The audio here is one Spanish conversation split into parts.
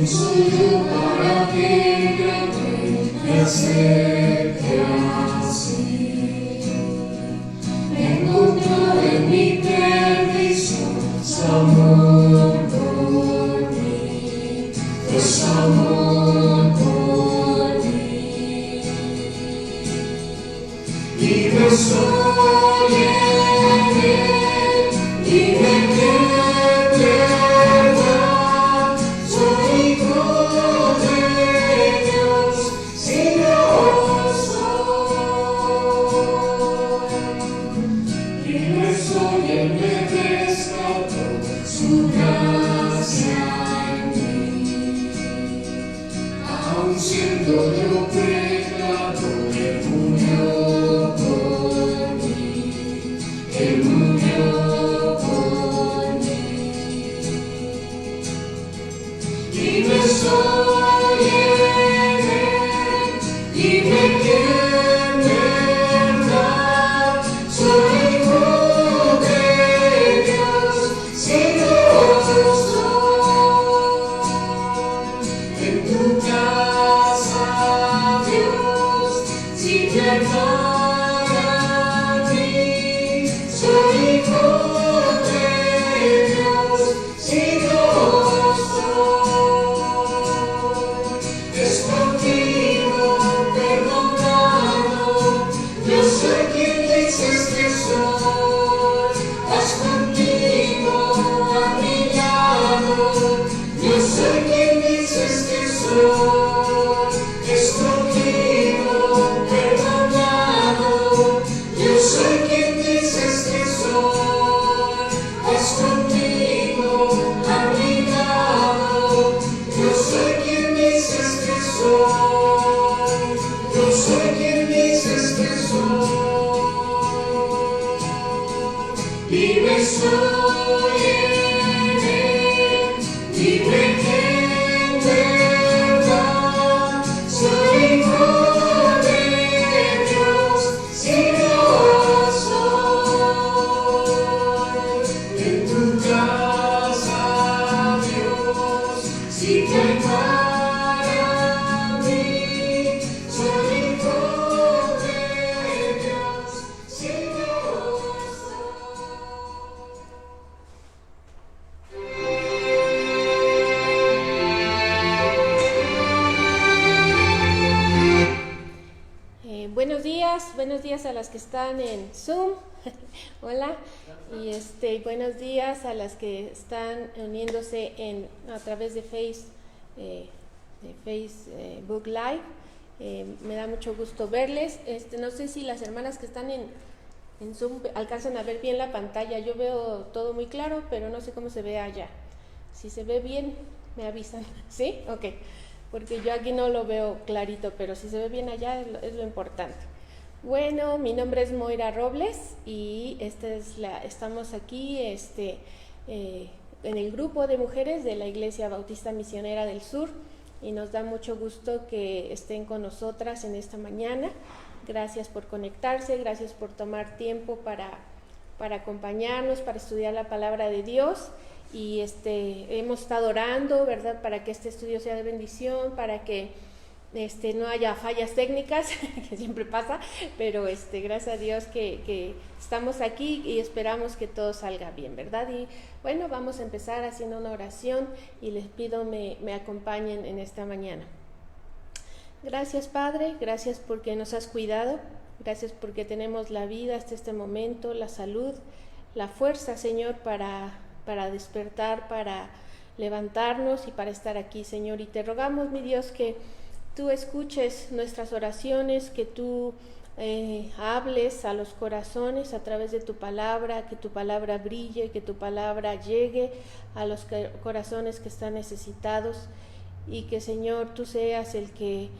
soy yo para que me acerque así? Encontrar en mi perdición su amor por mí, su amor por mí. Y me soy en él, y me quedé verdad, soy hijo de Dios, si yo soy. Y me soy en me rescató su gracia en mí. Aun siendo yo pecador, Él murió por mí, Él murió por mí. Y me soy en Él, y me quedé verdad, soy hijo de Dios, si yo soy. En tu casa, Dios, si te para mí, soy hijo de Dios, si yo soy. Escogido, perdonado, yo soy quien dices que soy. Haz conmigo a mi lado, yo soy quien dices que soy. Escogido, perdonado, yo soy quien dices que soy. Haz conmigo a mi lado, yo soy quien dices que soy. Yo soy quien dices que soy. Y me soy en Él, y me quedé verdad, soy hijo de Dios, si yo soy. En tu casa, Dios, si te para mí, soy hijo de Dios, si yo soy. Buenos días a las que están en Zoom. Hola. Y buenos días a las que están uniéndose a través de Facebook Live. Me da mucho gusto verles. No sé si las hermanas que están en Zoom alcanzan a ver bien la pantalla. Yo veo todo muy claro, pero no sé cómo se ve allá. Si se ve bien, me avisan. ¿Sí? Ok. Porque yo aquí no lo veo clarito, pero si se ve bien allá es lo importante. Bueno, mi nombre es Moira Robles y estamos aquí en el grupo de mujeres de la Iglesia Bautista Misionera del Sur y nos da mucho gusto que estén con nosotras en esta mañana. Gracias por conectarse, gracias por tomar tiempo para acompañarnos, para estudiar la palabra de Dios. Y hemos estado orando, ¿verdad?, para que este estudio sea de bendición, para que no haya fallas técnicas, que siempre pasa, pero gracias a Dios que estamos aquí y esperamos que todo salga bien, ¿verdad? Y bueno, vamos a empezar haciendo una oración y les pido me acompañen en esta mañana. Gracias, Padre, gracias porque nos has cuidado, gracias porque tenemos la vida hasta este momento, la salud, la fuerza, Señor, para despertar, para levantarnos y para estar aquí, Señor. Y te rogamos, mi Dios, que tú escuches nuestras oraciones, que tú hables a los corazones a través de tu palabra, que tu palabra brille, que tu palabra llegue a los corazones que están necesitados y que, Señor, tú seas el que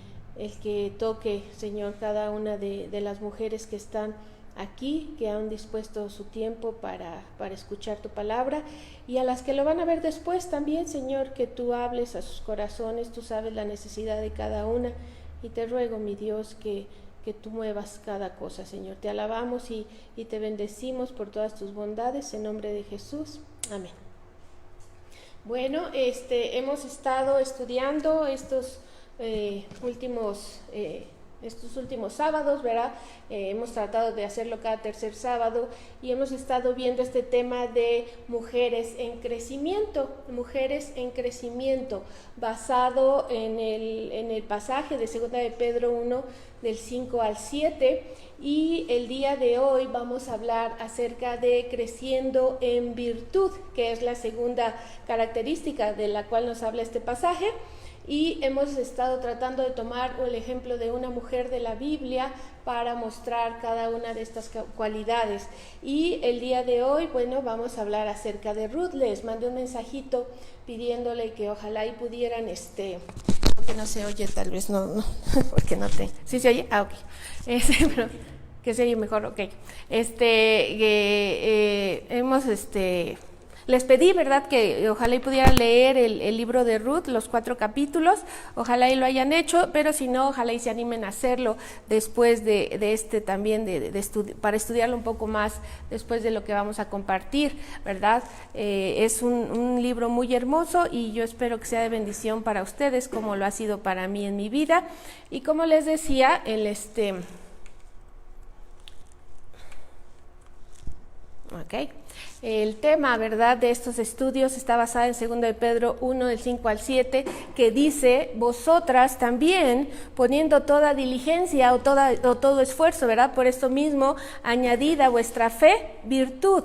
toque, Señor, cada una de las mujeres que están aquí, que han dispuesto su tiempo para escuchar tu palabra, y a las que lo van a ver después también, Señor, que tú hables a sus corazones. Tú sabes la necesidad de cada una, y te ruego, mi Dios, que tú muevas cada cosa, Señor. Te alabamos y te bendecimos por todas tus bondades, en nombre de Jesús. Amén. Bueno, hemos estado estudiando estos últimos sábados, ¿verdad? Hemos tratado de hacerlo cada tercer sábado y hemos estado viendo este tema de mujeres en crecimiento, basado en el pasaje de 2 de Pedro 1, del 5 al 7, y el día de hoy vamos a hablar acerca de creciendo en virtud, que es la segunda característica de la cual nos habla este pasaje. Y hemos estado tratando de tomar el ejemplo de una mujer de la Biblia para mostrar cada una de estas cualidades. Y el día de hoy, bueno, vamos a hablar acerca de Ruth. Les mandé un mensajito pidiéndole que ojalá y pudieran, que no se oye, tal vez no, porque no te... ¿Sí se oye? Ah, ok. Pero que se oye mejor, ok. Les pedí, ¿verdad?, que ojalá y pudieran leer el libro de Ruth, los 4 capítulos, ojalá y lo hayan hecho, pero si no, ojalá y se animen a hacerlo después de también, para estudiarlo un poco más después de lo que vamos a compartir, ¿verdad? Es un libro muy hermoso y yo espero que sea de bendición para ustedes, como lo ha sido para mí en mi vida. Y como les decía, el tema, ¿verdad?, de estos estudios está basado en 2 de Pedro 1, del 5 al 7, que dice: vosotras también, poniendo toda diligencia o todo esfuerzo, ¿verdad?, por esto mismo, añadid a vuestra fe virtud,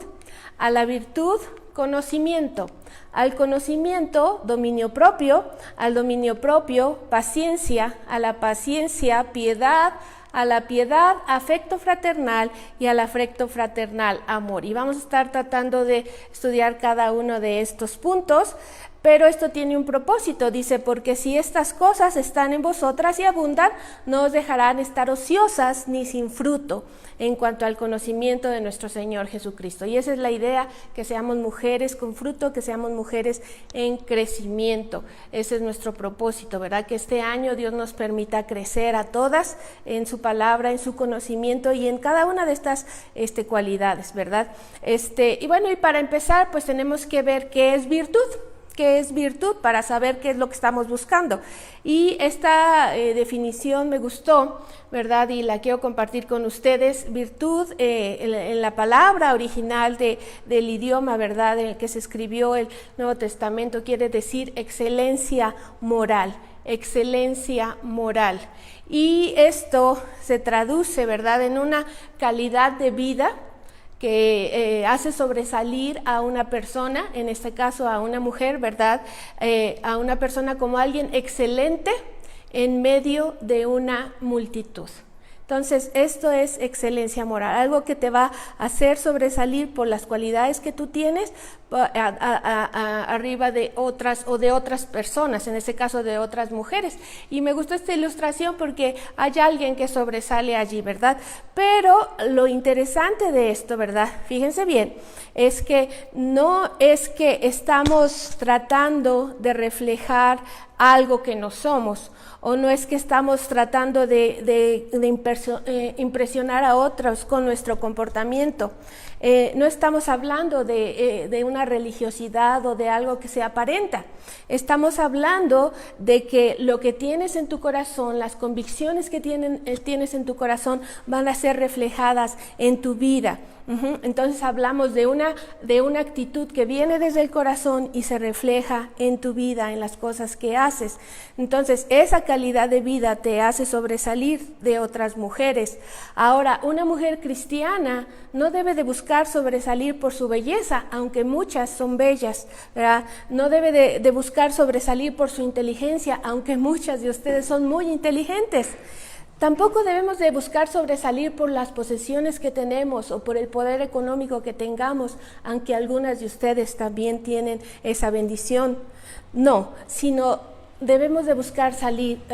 a la virtud conocimiento, al conocimiento dominio propio, al dominio propio paciencia, a la paciencia piedad, a la piedad afecto fraternal y al afecto fraternal amor. Y vamos a estar tratando de estudiar cada uno de estos puntos, pero esto tiene un propósito, dice: porque si estas cosas están en vosotras y abundan, no os dejarán estar ociosas ni sin fruto en cuanto al conocimiento de nuestro Señor Jesucristo. Y esa es la idea, que seamos mujeres con fruto, que seamos mujeres en crecimiento. Ese es nuestro propósito, ¿verdad? Que este año Dios nos permita crecer a todas en su palabra, en su conocimiento y en cada una de estas cualidades, ¿verdad? Y bueno, y para empezar, pues tenemos que ver qué es virtud. ¿Qué es virtud? Para saber qué es lo que estamos buscando. Y esta definición me gustó, ¿verdad? Y la quiero compartir con ustedes. Virtud, en la palabra original del idioma, ¿verdad?, en el que se escribió el Nuevo Testamento, quiere decir excelencia moral. Excelencia moral. Y esto se traduce, ¿verdad?, en una calidad de vida que hace sobresalir a una persona, en este caso a una mujer, ¿verdad?, a una persona como alguien excelente en medio de una multitud. Entonces, esto es excelencia moral, algo que te va a hacer sobresalir por las cualidades que tú tienes arriba de otras o de otras personas, en este caso de otras mujeres. Y me gustó esta ilustración porque hay alguien que sobresale allí, ¿verdad? Pero lo interesante de esto, ¿verdad?, fíjense bien, es que no es que estamos tratando de reflejar algo que no somos, o no es que estamos tratando de impresionar a otros con nuestro comportamiento. No estamos hablando de una religiosidad o de algo que se aparenta. Estamos hablando de que lo que tienes en tu corazón, las convicciones que tienes en tu corazón van a ser reflejadas en tu vida. Entonces hablamos de una actitud que viene desde el corazón y se refleja en tu vida, en las cosas que haces. Entonces esa calidad de vida te hace sobresalir de otras mujeres. Ahora, una mujer cristiana no debe de buscar sobresalir por su belleza, aunque muchas son bellas, ¿verdad? No debe de buscar sobresalir por su inteligencia, aunque muchas de ustedes son muy inteligentes. Tampoco debemos de buscar sobresalir por las posesiones que tenemos o por el poder económico que tengamos, aunque algunas de ustedes también tienen esa bendición. No, sino debemos de buscar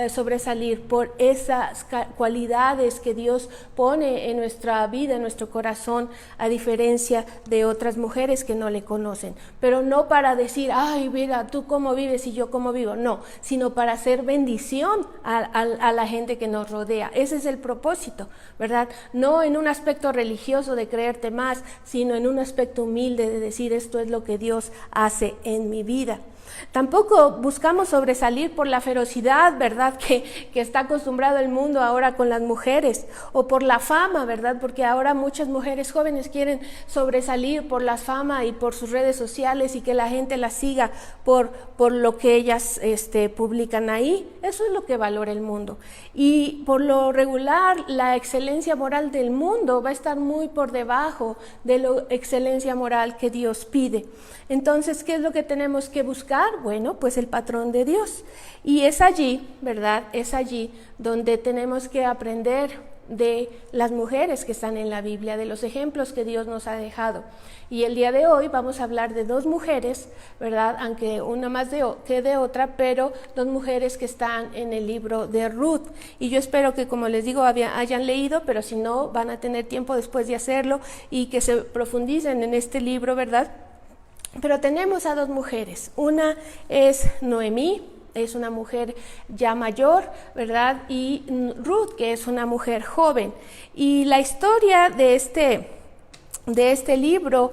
sobresalir por esas cualidades que Dios pone en nuestra vida, en nuestro corazón, a diferencia de otras mujeres que no le conocen. Pero no para decir: ay, mira, tú cómo vives y yo cómo vivo. No, sino para hacer bendición a la gente que nos rodea. Ese es el propósito, ¿verdad? No en un aspecto religioso de creerte más, sino en un aspecto humilde de decir: esto es lo que Dios hace en mi vida. Tampoco buscamos sobresalir por la ferocidad, ¿verdad?, que está acostumbrado el mundo ahora con las mujeres, o por la fama, ¿verdad?, porque ahora muchas mujeres jóvenes quieren sobresalir por la fama y por sus redes sociales y que la gente las siga por lo que ellas publican ahí. Eso es lo que valora el mundo. Y por lo regular, la excelencia moral del mundo va a estar muy por debajo de la excelencia moral que Dios pide. Entonces, ¿qué es lo que tenemos que buscar? Bueno, pues el patrón de Dios. Y es allí, ¿verdad? Es allí donde tenemos que aprender de las mujeres que están en la Biblia, de los ejemplos que Dios nos ha dejado. Y el día de hoy vamos a hablar de dos mujeres, ¿verdad?, aunque una más que de otra, pero dos mujeres que están en el libro de Ruth. Y yo espero que, como les digo, hayan leído, pero si no, van a tener tiempo después de hacerlo y que se profundicen en este libro, ¿verdad? Pero tenemos a dos mujeres. Una es Noemí, es una mujer ya mayor, ¿verdad? Y Ruth, que es una mujer joven. Y la historia de este libro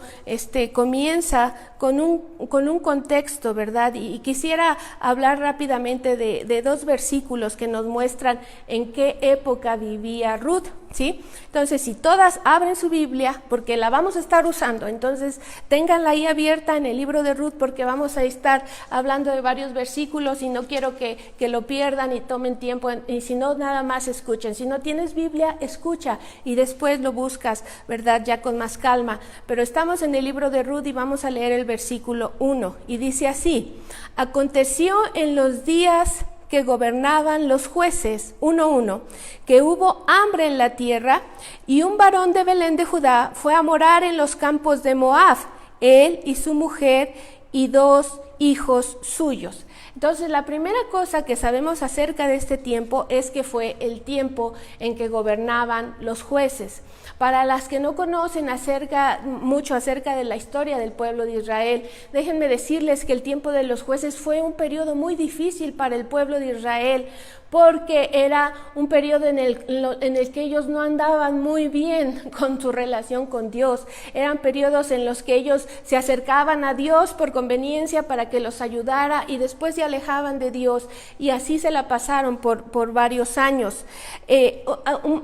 comienza con un contexto, ¿verdad? Y quisiera hablar rápidamente de dos versículos que nos muestran en qué época vivía Ruth, ¿sí? Entonces, si todas abren su Biblia, porque la vamos a estar usando, entonces ténganla ahí abierta en el libro de Ruth, porque vamos a estar hablando de varios versículos y no quiero que lo pierdan y tomen tiempo, y si no, nada más escuchen. Si no tienes Biblia, escucha y después lo buscas, ¿verdad?, ya con más calma. Pero estamos en el libro de Ruth y vamos a leer el versículo 1 y dice así: aconteció en los días que gobernaban los jueces, 1:1, que hubo hambre en la tierra y un varón de Belén de Judá fue a morar en los campos de Moab, él y su mujer y 2 hijos suyos. Entonces, la primera cosa que sabemos acerca de este tiempo es que fue el tiempo en que gobernaban los jueces. Para las que no conocen mucho acerca de la historia del pueblo de Israel, déjenme decirles que el tiempo de los jueces fue un periodo muy difícil para el pueblo de Israel, porque era un periodo en el que ellos no andaban muy bien con su relación con Dios. Eran periodos en los que ellos se acercaban a Dios por conveniencia para que los ayudara y después se alejaban de Dios, y así se la pasaron por varios años.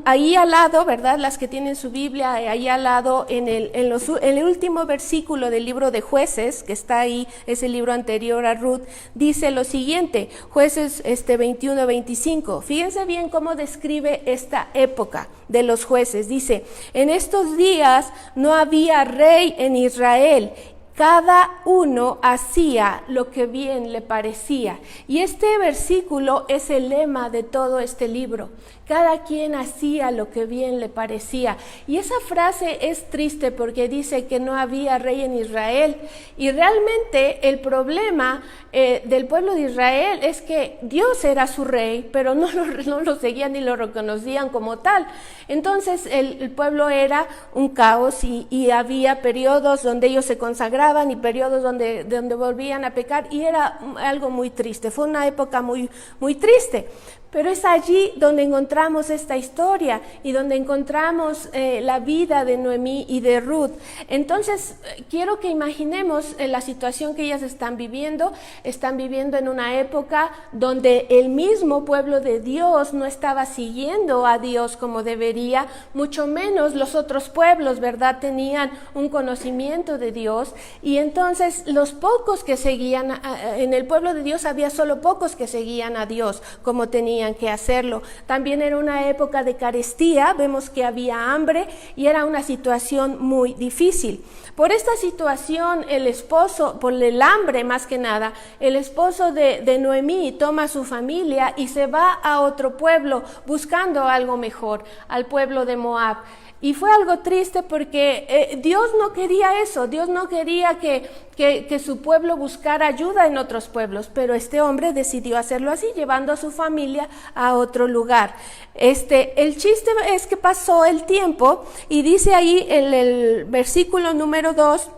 Ahí al lado, ¿verdad?, las que tienen su Biblia, ahí al lado en el último versículo del libro de Jueces, que está ahí, es el libro anterior a Ruth, dice lo siguiente, Jueces 21-25. Fíjense bien cómo describe esta época de los jueces. Dice: en estos días no había rey en Israel, cada uno hacía lo que bien le parecía. Y este versículo es el lema de todo este libro. Cada quien hacía lo que bien le parecía. Y esa frase es triste porque dice que no había rey en Israel. Y realmente el problema del pueblo de Israel es que Dios era su rey, pero no lo seguían ni lo reconocían como tal. Entonces el pueblo era un caos y había periodos donde ellos se consagraban y periodos donde volvían a pecar, y era algo muy triste. Fue una época muy, muy triste. Pero es allí donde encontramos esta historia y donde encontramos la vida de Noemí y de Ruth. Entonces, quiero que imaginemos la situación que ellas están viviendo. Están viviendo en una época donde el mismo pueblo de Dios no estaba siguiendo a Dios como debería, mucho menos los otros pueblos, ¿verdad?, tenían un conocimiento de Dios. Y entonces los pocos que seguían, en el pueblo de Dios había solo pocos que seguían a Dios como tenían que hacerlo. También era una época de carestía, vemos que había hambre y era una situación muy difícil. Por esta situación, el esposo, por el hambre más que nada, el esposo de Noemí toma a su familia y se va a otro pueblo buscando algo mejor, al pueblo de Moab. Y fue algo triste porque Dios no quería eso. Dios no quería que su pueblo buscara ayuda en otros pueblos, pero este hombre decidió hacerlo así, llevando a su familia a otro lugar. El chiste es que pasó el tiempo y dice ahí en el versículo número 2,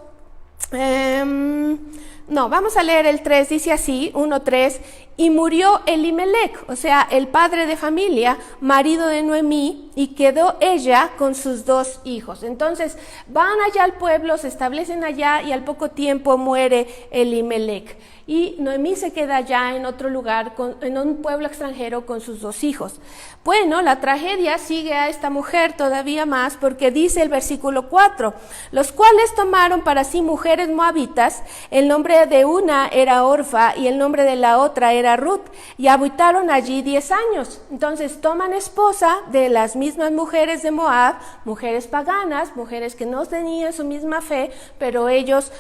vamos a leer el 3, dice así, 1:3, y murió Elimelec, o sea, el padre de familia, marido de Noemí, y quedó ella con sus 2 hijos. Entonces, van allá al pueblo, se establecen allá, y al poco tiempo muere Elimelec. y Noemí se queda allá en otro lugar, en un pueblo extranjero con sus 2 hijos. Bueno, la tragedia sigue a esta mujer todavía más, porque dice el versículo 4, los cuales tomaron para sí mujeres moabitas, el nombre de una era Orfa y el nombre de la otra era Ruth, y habitaron allí 10 años. Entonces toman esposa de las mismas mujeres de Moab, mujeres paganas, mujeres que no tenían su misma fe, pero ellos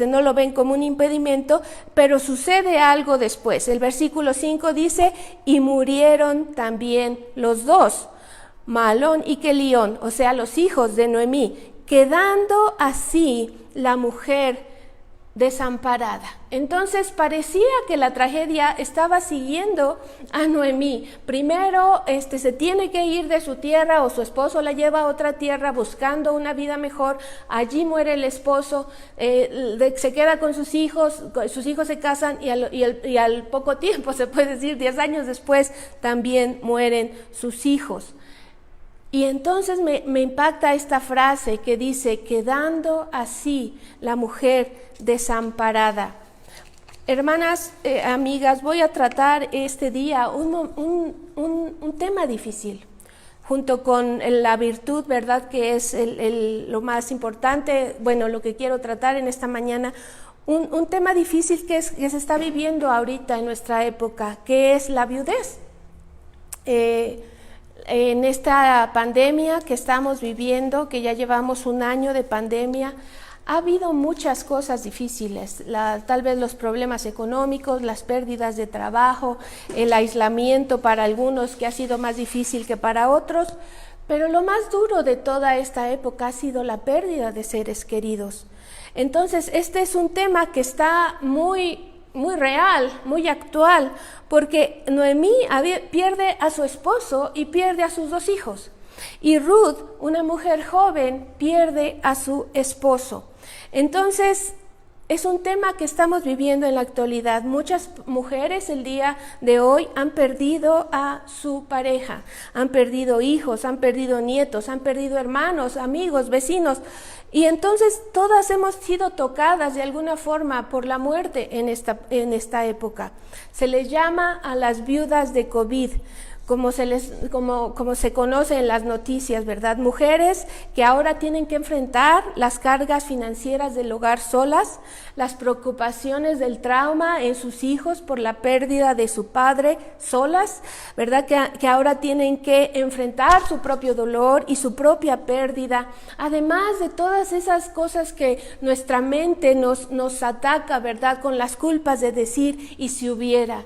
no lo ven como un impedimento, pero sucede algo después. El versículo 5 dice, y murieron también los 2, Mahlón y Kelión, o sea, los hijos de Noemí, quedando así la mujer desamparada. Entonces parecía que la tragedia estaba siguiendo a Noemí. Primero se tiene que ir de su tierra, o su esposo la lleva a otra tierra buscando una vida mejor. Allí muere el esposo, se queda con sus hijos se casan y al poco tiempo, se puede decir 10 años después, también mueren sus hijos. Y entonces me impacta esta frase que dice, quedando así la mujer desamparada. Hermanas, amigas, voy a tratar este día un tema difícil, junto con la virtud, ¿verdad?, que es lo más importante, bueno, lo que quiero tratar en esta mañana, un tema difícil que se está viviendo ahorita en nuestra época, que es la viudez. En esta pandemia que estamos viviendo, que ya llevamos 1 año de pandemia, ha habido muchas cosas difíciles, tal vez los problemas económicos, las pérdidas de trabajo, el aislamiento para algunos que ha sido más difícil que para otros, pero lo más duro de toda esta época ha sido la pérdida de seres queridos. Entonces, este es un tema que está muy real, muy actual, porque Noemí pierde a su esposo y pierde a sus 2 hijos. Y Ruth, una mujer joven, pierde a su esposo. Entonces, es un tema que estamos viviendo en la actualidad. Muchas mujeres el día de hoy han perdido a su pareja, han perdido hijos, han perdido nietos, han perdido hermanos, amigos, vecinos. Y entonces todas hemos sido tocadas de alguna forma por la muerte en esta época. Se les llama a las viudas de COVID, como se conoce en las noticias, ¿verdad? Mujeres que ahora tienen que enfrentar las cargas financieras del hogar solas, las preocupaciones del trauma en sus hijos por la pérdida de su padre solas, ¿verdad? Que ahora tienen que enfrentar su propio dolor y su propia pérdida, además de todas esas cosas que nuestra mente nos ataca, ¿verdad? Con las culpas de decir, y si hubiera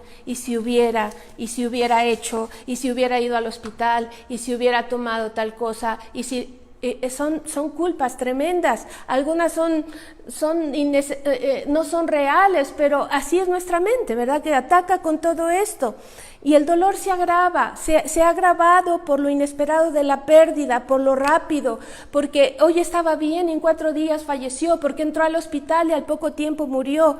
hecho, y si hubiera ido al hospital, y si hubiera tomado tal cosa, y si son culpas tremendas. Algunas no son reales, pero así es nuestra mente, ¿verdad?, que ataca con todo esto. Y el dolor se agrava, se ha agravado por lo inesperado de la pérdida, por lo rápido, porque hoy estaba bien y en 4 días falleció, porque entró al hospital y al poco tiempo murió.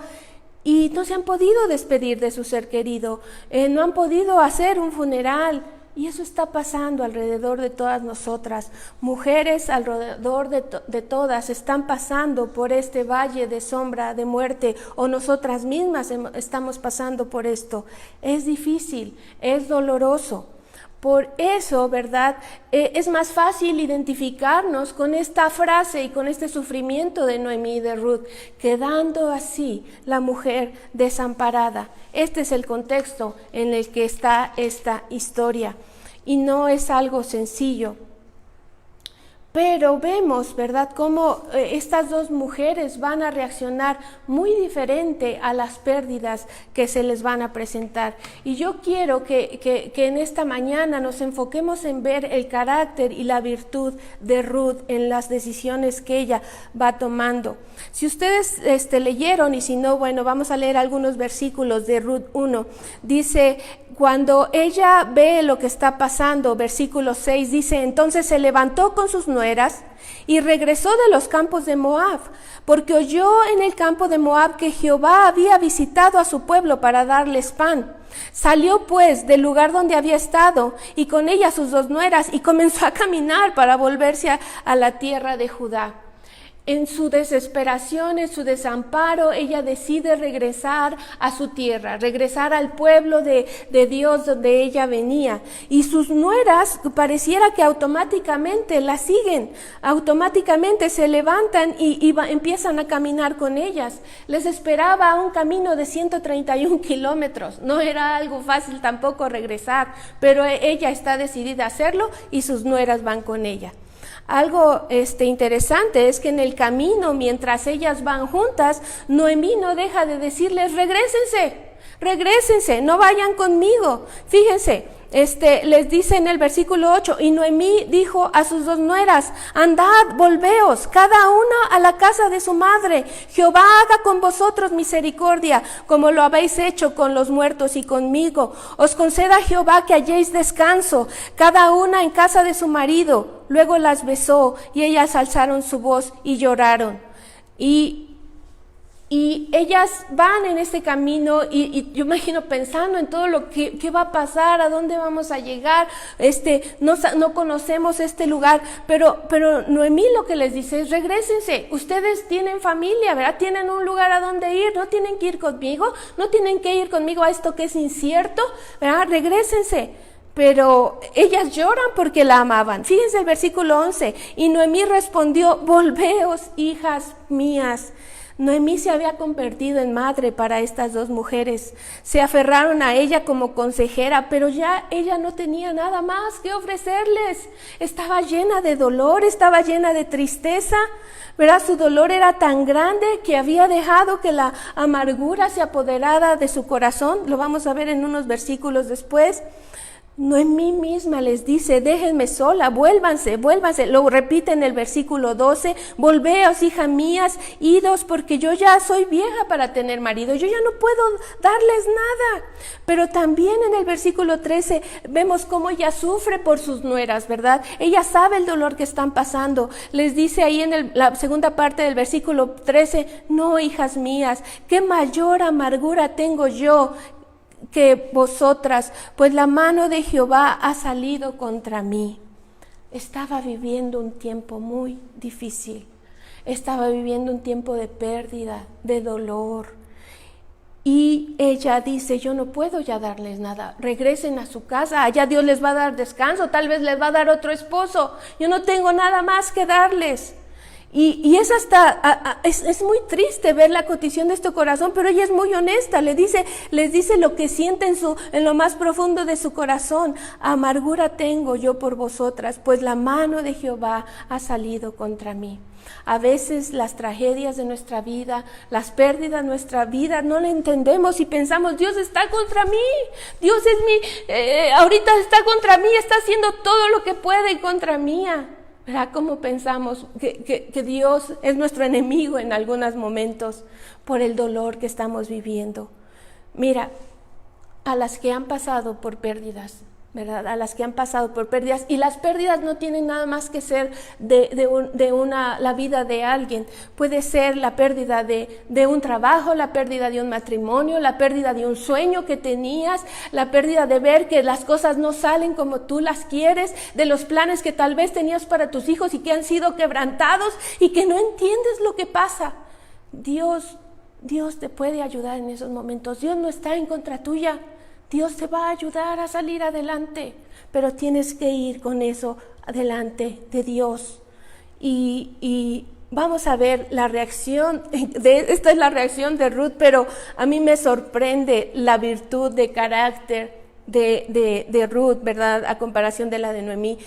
Y no se han podido despedir de su ser querido, no han podido hacer un funeral. Y eso está pasando alrededor de todas nosotras. Mujeres alrededor de todas están pasando por este valle de sombra de muerte, o nosotras mismas estamos pasando por esto. Es difícil, es doloroso. Por eso, ¿verdad?, es más fácil identificarnos con esta frase y con este sufrimiento de Noemí y de Ruth, quedando así la mujer desamparada. Este es el contexto en el que está esta historia, y no es algo sencillo. Pero vemos, ¿verdad?, cómo estas 2 mujeres van a reaccionar muy diferente a las pérdidas que se les van a presentar. Y yo quiero que en esta mañana nos enfoquemos en ver el carácter y la virtud de Ruth en las decisiones que ella va tomando. Si ustedes leyeron, y si no, bueno, vamos a leer algunos versículos de Ruth 1. Dice, cuando ella ve lo que está pasando, versículo 6 dice, entonces se levantó con sus nueras y regresó de los campos de Moab, porque oyó en el campo de Moab que Jehová había visitado a su pueblo para darles pan. Salió pues del lugar donde había estado, y con ella sus 2 nueras, y comenzó a caminar para volverse a la tierra de Judá. en su desesperación, en su desamparo, ella decide regresar a su tierra, regresar al pueblo de Dios donde ella venía. Y sus nueras pareciera que automáticamente la siguen, automáticamente se levantan y empiezan a caminar con ellas. Les esperaba un camino de 131 kilómetros. No era algo fácil tampoco regresar, pero ella está decidida a hacerlo y sus nueras van con ella. Algo interesante es que en el camino, mientras ellas van juntas, Noemí no deja de decirles, regrésense, no vayan conmigo. Fíjense, les dice en el versículo 8, y Noemí dijo a sus dos nueras, andad, volveos, cada una a la casa de su madre. Jehová haga con vosotros misericordia, como lo habéis hecho con los muertos y conmigo. Os conceda Jehová que halléis descanso, cada una en casa de su marido. Luego las besó y ellas alzaron su voz y lloraron. Y ellas van en este camino y yo imagino pensando en todo lo que va a pasar, a dónde vamos a llegar, no conocemos este lugar, pero Noemí lo que les dice es, regrésense, ustedes tienen familia, ¿verdad? Tienen un lugar a donde ir, no tienen que ir conmigo, no tienen que ir conmigo a esto que es incierto, ¿verdad? Regrésense. Pero ellas lloran porque la amaban. Fíjense el versículo 11, y Noemí respondió, volveos, hijas mías. Noemí se había convertido en madre para estas dos mujeres. Se aferraron a ella como consejera, pero ya ella no tenía nada más que ofrecerles. Estaba llena de dolor, estaba llena de tristeza, ¿verdad? Su dolor era tan grande que había dejado que la amargura se apoderara de su corazón. Lo vamos a ver en unos versículos después. Noemí misma les dice, déjenme sola, vuélvanse, lo repite en el versículo 12, volveos, hijas mías, idos, porque yo ya soy vieja para tener marido, yo ya no puedo darles nada. Pero también en el versículo 13 vemos cómo ella sufre por sus nueras, ¿verdad? Ella sabe el dolor que están pasando. Les dice ahí en la segunda parte del versículo 13, no, hijas mías, qué mayor amargura tengo yo que vosotras, pues la mano de Jehová ha salido contra mí. Estaba viviendo un tiempo muy difícil, estaba viviendo un tiempo de pérdida, de dolor, y ella dice, yo no puedo ya darles nada, regresen a su casa, allá Dios les va a dar descanso, tal vez les va a dar otro esposo, yo no tengo nada más que darles. Y es es muy triste ver la condición de este corazón, pero ella es muy honesta, les dice lo que siente en lo más profundo de su corazón. Amargura tengo yo por vosotras, pues la mano de Jehová ha salido contra mí. A veces las tragedias de nuestra vida, las pérdidas de nuestra vida, no le entendemos y pensamos, Dios está contra mí, Dios ahorita está contra mí, está haciendo todo lo que puede contra mía. ¿Verdad? Como pensamos que Dios es nuestro enemigo en algunos momentos por el dolor que estamos viviendo. Mira, a las que han pasado por pérdidas, ¿verdad? A las que han pasado por pérdidas, y las pérdidas no tienen nada más que ser la vida de alguien. Puede ser la pérdida de un trabajo, la pérdida de un matrimonio, la pérdida de un sueño que tenías, la pérdida de ver que las cosas no salen como tú las quieres, de los planes que tal vez tenías para tus hijos y que han sido quebrantados y que no entiendes lo que pasa. Dios te puede ayudar en esos momentos. Dios no está en contra tuya. Dios te va a ayudar a salir adelante, pero tienes que ir con eso adelante de Dios. Y vamos a ver la reacción, esta es la reacción de Ruth, pero a mí me sorprende la virtud de carácter de Ruth, ¿verdad? A comparación de la de Noemí.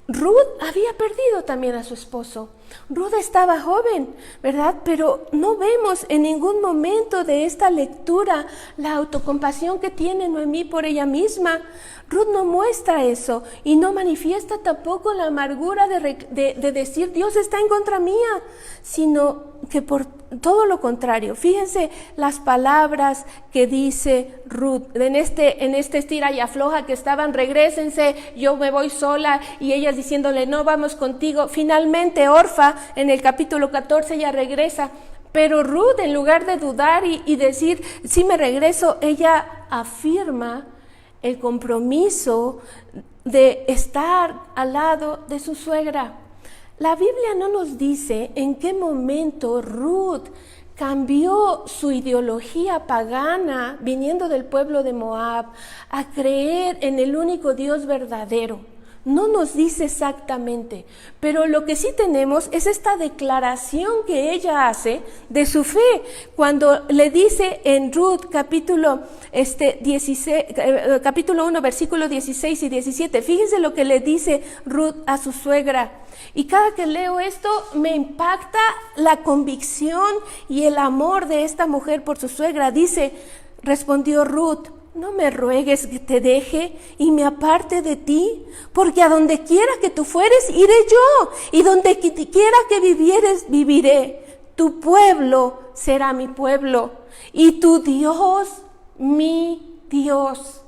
Ruth había perdido también a su esposo. Ruth estaba joven, ¿verdad? Pero no vemos en ningún momento de esta lectura la autocompasión que tiene Noemí por ella misma. Ruth no muestra eso y no manifiesta tampoco la amargura de decir Dios está en contra mía, sino que por todo lo contrario. Fíjense las palabras que dice Ruth en este estira y afloja que estaban, regrésense, yo me voy sola, y ellas diciéndole no vamos contigo. Finalmente Orfa en el capítulo 14 ella regresa, pero Ruth, en lugar de dudar y decir sí me regreso, ella afirma el compromiso de estar al lado de su suegra. La Biblia no nos dice en qué momento Ruth cambió su ideología pagana, viniendo del pueblo de Moab, a creer en el único Dios verdadero. No nos dice exactamente, pero lo que sí tenemos es esta declaración que ella hace de su fe, cuando le dice en Ruth capítulo 1, versículos 16 y 17. Fíjense lo que le dice Ruth a su suegra. Y cada que leo esto me impacta la convicción y el amor de esta mujer por su suegra. Dice, respondió Ruth: no me ruegues que te deje y me aparte de ti, porque a donde quiera que tú fueres, iré yo, y donde quiera que vivieres, viviré. Tu pueblo será mi pueblo, y tu Dios, mi Dios.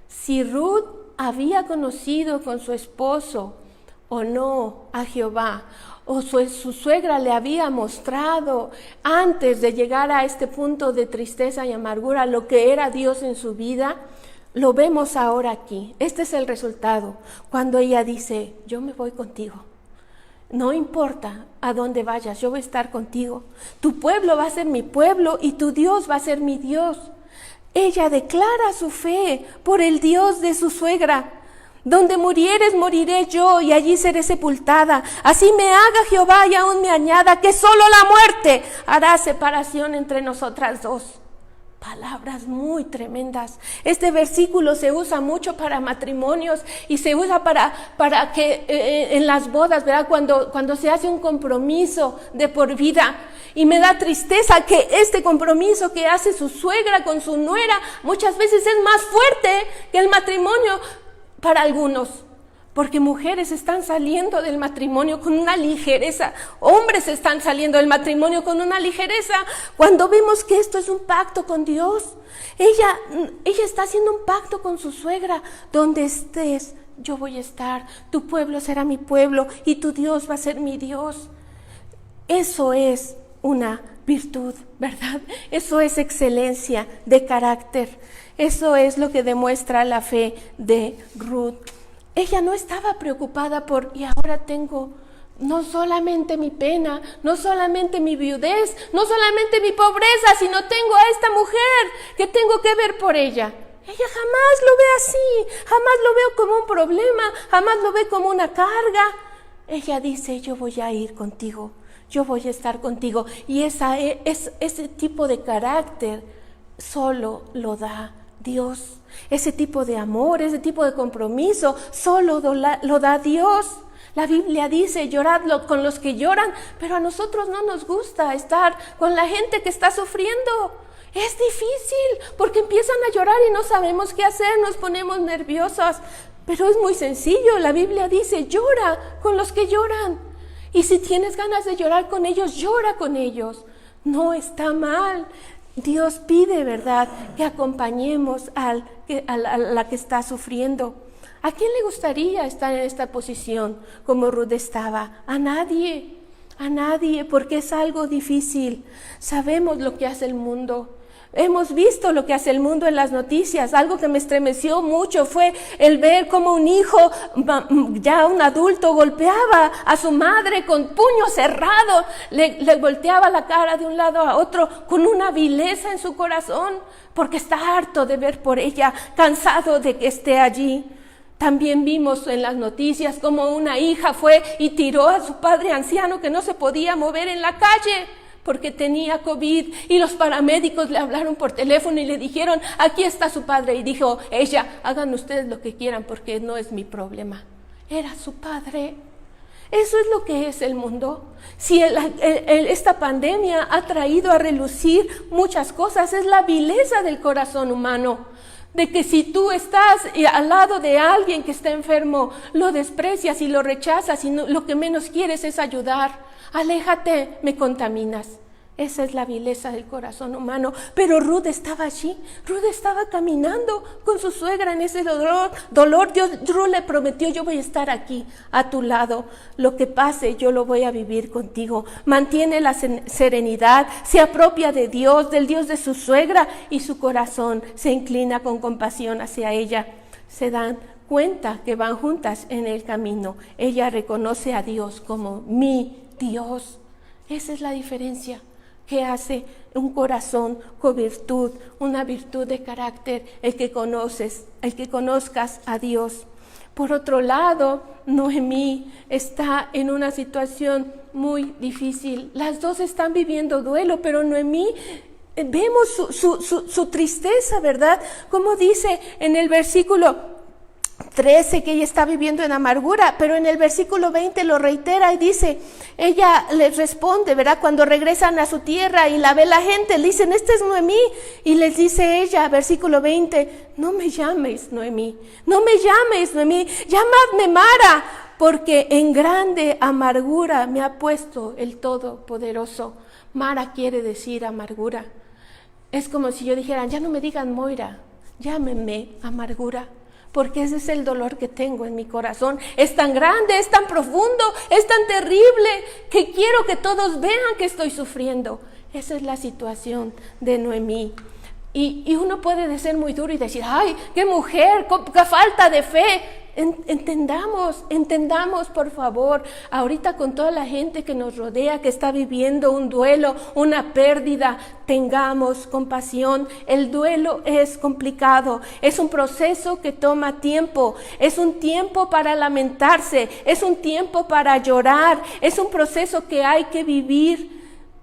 Si Ruth había conocido con su esposo o no a Jehová, o su suegra le había mostrado antes de llegar a este punto de tristeza y amargura lo que era Dios en su vida, lo vemos ahora aquí. Este es el resultado, cuando ella dice: yo me voy contigo, no importa a dónde vayas, yo voy a estar contigo. Tu pueblo va a ser mi pueblo y tu Dios va a ser mi Dios. Ella declara su fe por el Dios de su suegra. Donde murieres, moriré yo, y allí seré sepultada. Así me haga Jehová y aún me añada, que solo la muerte hará separación entre nosotras dos. Palabras muy tremendas. Este versículo se usa mucho para matrimonios y se usa para que en las bodas, ¿verdad? Cuando se hace un compromiso de por vida. Y me da tristeza que este compromiso que hace su suegra con su nuera muchas veces es más fuerte que el matrimonio para algunos, porque mujeres están saliendo del matrimonio con una ligereza, hombres están saliendo del matrimonio con una ligereza, cuando vemos que esto es un pacto con Dios. Ella está haciendo un pacto con su suegra: donde estés, yo voy a estar, tu pueblo será mi pueblo y tu Dios va a ser mi Dios. Eso es una virtud, ¿verdad? Eso es excelencia de carácter. Eso es lo que demuestra la fe de Ruth. Ella no estaba preocupada y ahora tengo no solamente mi pena, no solamente mi viudez, no solamente mi pobreza, sino tengo a esta mujer que tengo que ver por ella. Ella jamás lo ve así, jamás lo veo como un problema, jamás lo ve como una carga. Ella dice: yo voy a ir contigo, yo voy a estar contigo. Y ese tipo de carácter solo lo da Dios. Ese tipo de amor, ese tipo de compromiso, solo lo da Dios. La Biblia dice: lloradlo con los que lloran, pero a nosotros no nos gusta estar con la gente que está sufriendo. Es difícil, porque empiezan a llorar y no sabemos qué hacer, nos ponemos nerviosas. Pero es muy sencillo, la Biblia dice: llora con los que lloran. Y si tienes ganas de llorar con ellos, llora con ellos. No está mal. Dios pide, ¿verdad?, que acompañemos a la que está sufriendo. ¿A quién le gustaría estar en esta posición como Ruth estaba? A nadie, porque es algo difícil. Sabemos lo que hace el mundo. Hemos visto lo que hace el mundo en las noticias. Algo que me estremeció mucho fue el ver cómo un hijo, ya un adulto, golpeaba a su madre con puño cerrado, le volteaba la cara de un lado a otro con una vileza en su corazón, porque está harto de ver por ella, cansado de que esté allí. También vimos en las noticias cómo una hija fue y tiró a su padre anciano que no se podía mover en la calle porque tenía COVID, y los paramédicos le hablaron por teléfono y le dijeron: aquí está su padre. Y dijo ella: hagan ustedes lo que quieran porque no es mi problema. Era su padre. Eso es lo que es el mundo. Si esta pandemia ha traído a relucir muchas cosas, es la vileza del corazón humano. De que si tú estás al lado de alguien que está enfermo, lo desprecias y lo rechazas y lo que menos quieres es ayudar. Aléjate, me contaminas. Esa es la vileza del corazón humano. Pero Ruth estaba allí. Ruth estaba caminando con su suegra en ese dolor. Ruth le prometió: yo voy a estar aquí a tu lado. Lo que pase, yo lo voy a vivir contigo. Mantiene la serenidad, se apropia de Dios, del Dios de su suegra, y su corazón se inclina con compasión hacia ella. Se dan cuenta que van juntas en el camino. Ella reconoce a Dios como mi Dios. Esa es la diferencia que hace un corazón con virtud, una virtud de carácter, el que conozcas a Dios. Por otro lado, Noemí está en una situación muy difícil. Las dos están viviendo duelo, pero Noemí, vemos su tristeza, ¿verdad? Como dice en el versículo 13 que ella está viviendo en amargura, pero en el versículo 20 lo reitera y dice, ella les responde, ¿verdad? Cuando regresan a su tierra y la ve la gente, le dicen, esta es Noemí, y les dice ella, versículo 20, no me llames Noemí, no me llames Noemí, llamadme Mara, porque en grande amargura me ha puesto el Todopoderoso. Mara quiere decir amargura. Es como si yo dijera, ya no me digan Moira, llámenme amargura. Porque ese es el dolor que tengo en mi corazón. Es tan grande, es tan profundo, es tan terrible, que quiero que todos vean que estoy sufriendo. Esa es la situación de Noemí. Y uno puede ser muy duro y decir, ¡ay, qué mujer, qué falta de fe! Entendamos, por favor, ahorita con toda la gente que nos rodea, que está viviendo un duelo, una pérdida, tengamos compasión. El duelo es complicado, es un proceso que toma tiempo, es un tiempo para lamentarse, es un tiempo para llorar, es un proceso que hay que vivir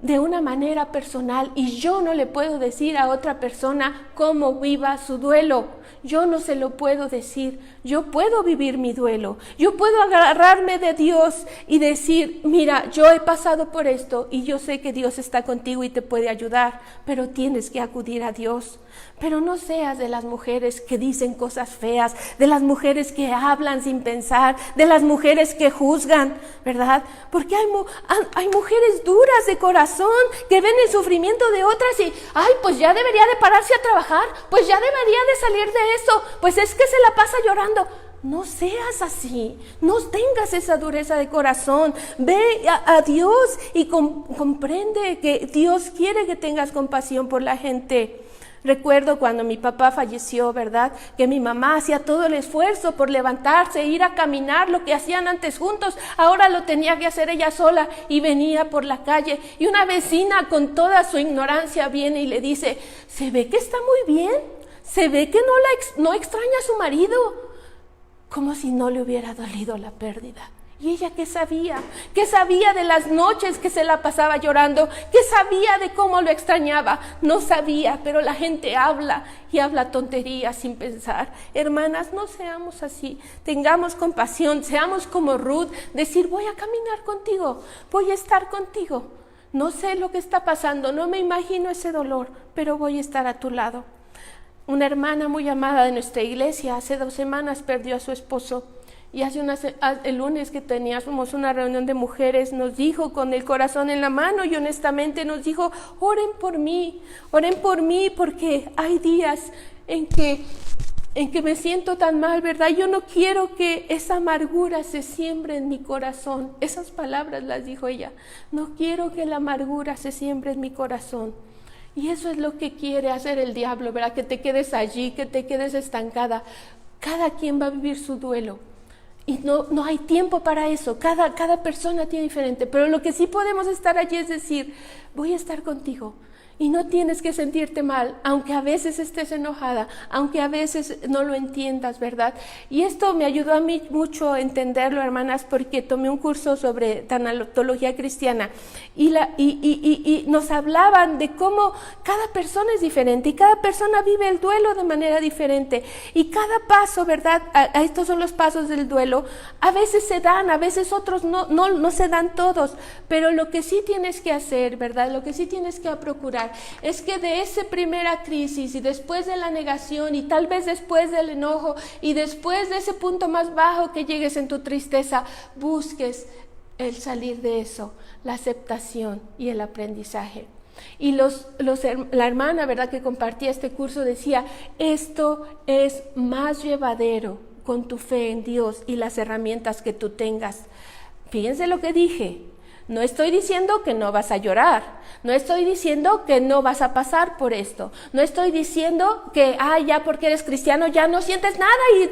de una manera personal, y yo no le puedo decir a otra persona cómo viva su duelo. Yo no se lo puedo decir. Yo puedo vivir mi duelo. Yo puedo agarrarme de Dios y decir, mira, yo he pasado por esto y yo sé que Dios está contigo y te puede ayudar, pero tienes que acudir a Dios. Pero no seas de las mujeres que dicen cosas feas, de las mujeres que hablan sin pensar, de las mujeres que juzgan, ¿verdad? Porque hay mujeres duras de corazón que ven el sufrimiento de otras y, ay, pues ya debería de pararse a trabajar, pues ya debería de salir de eso, pues es que se la pasa llorando. No seas así, no tengas esa dureza de corazón. Ve a Dios y comprende que Dios quiere que tengas compasión por la gente. Recuerdo cuando mi papá falleció, ¿verdad? Que mi mamá hacía todo el esfuerzo por levantarse, ir a caminar, lo que hacían antes juntos, ahora lo tenía que hacer ella sola, y venía por la calle y una vecina con toda su ignorancia viene y le dice, se ve que está muy bien, se ve que no extraña a su marido, como si no le hubiera dolido la pérdida. ¿Y ella qué sabía? ¿Qué sabía de las noches que se la pasaba llorando? ¿Qué sabía de cómo lo extrañaba? No sabía, pero la gente habla y habla tonterías sin pensar. Hermanas, no seamos así. Tengamos compasión, seamos como Ruth, decir, voy a caminar contigo, voy a estar contigo. No sé lo que está pasando, no me imagino ese dolor, pero voy a estar a tu lado. Una hermana muy amada de nuestra iglesia hace 2 semanas perdió a su esposo. Y el lunes que teníamos una reunión de mujeres, nos dijo con el corazón en la mano y honestamente nos dijo, oren por mí porque hay días en que me siento tan mal, ¿verdad? Yo no quiero que esa amargura se siembre en mi corazón. Esas palabras las dijo ella. No quiero que la amargura se siembre en mi corazón. Y eso es lo que quiere hacer el diablo, ¿verdad? Que te quedes allí, que te quedes estancada. Cada quien va a vivir su duelo. Y no hay tiempo para eso, cada persona tiene diferente, pero lo que sí podemos estar allí es decir, voy a estar contigo y no tienes que sentirte mal, aunque a veces estés enojada, aunque a veces no lo entiendas, ¿verdad? Y esto me ayudó a mí mucho a entenderlo, hermanas, porque tomé un curso sobre tanatología cristiana y nos hablaban de cómo cada persona es diferente y cada persona vive el duelo de manera diferente y cada paso, ¿verdad? Estos son los pasos del duelo. A veces se dan, a veces otros no se dan todos, pero lo que sí tienes que hacer, ¿verdad? Lo que sí tienes que procurar es que de esa primera crisis y después de la negación y tal vez después del enojo y después de ese punto más bajo que llegues en tu tristeza, busques el salir de eso, la aceptación y el aprendizaje. Y la hermana, ¿verdad?, que compartía este curso decía, esto es más llevadero con tu fe en Dios y las herramientas que tú tengas. Fíjense lo que dije, No estoy diciendo que no vas a llorar, no estoy diciendo que no vas a pasar por esto, no estoy diciendo que, ya porque eres cristiano ya no sientes nada y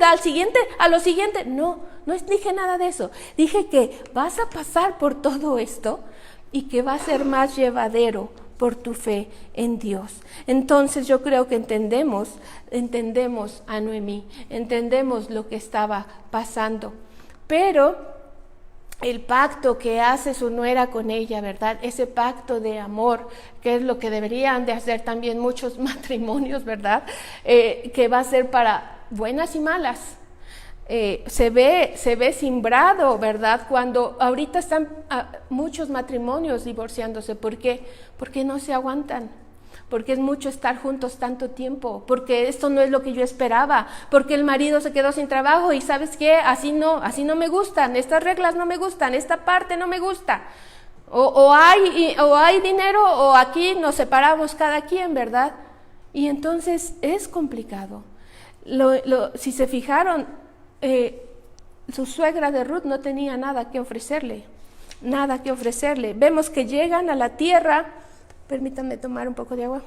a lo siguiente, no dije nada de eso. Dije que vas a pasar por todo esto y que va a ser más llevadero por tu fe en Dios. Entonces yo creo que entendemos a Noemí, entendemos lo que estaba pasando, pero el pacto que hace su nuera con ella, ¿verdad? Ese pacto de amor, que es lo que deberían de hacer también muchos matrimonios, ¿verdad? Que va a ser para buenas y malas. Se ve simbrado, ¿verdad? Cuando ahorita están muchos matrimonios divorciándose. ¿Por qué? Porque no se aguantan. Porque es mucho estar juntos tanto tiempo, porque esto no es lo que yo esperaba, porque el marido se quedó sin trabajo y ¿sabes qué? Así no me gustan, estas reglas no me gustan, esta parte no me gusta. O hay dinero o aquí nos separamos cada quien, ¿verdad? Y entonces es complicado. Si se fijaron, su suegra de Ruth no tenía nada que ofrecerle. Vemos que llegan a la tierra. Permítanme tomar un poco de agua.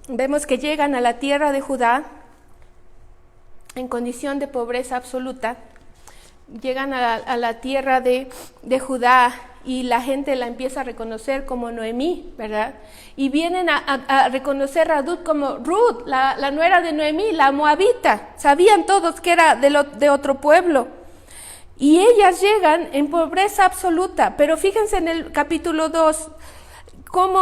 Vemos que llegan a la tierra de Judá en condición de pobreza absoluta. Llegan a la tierra de Judá y la gente la empieza a reconocer como Noemí, ¿verdad? Y vienen a reconocer a Ruth como Ruth, la nuera de Noemí, la moabita. Sabían todos que era de otro pueblo. Y ellas llegan en pobreza absoluta, pero fíjense en el capítulo 2, cómo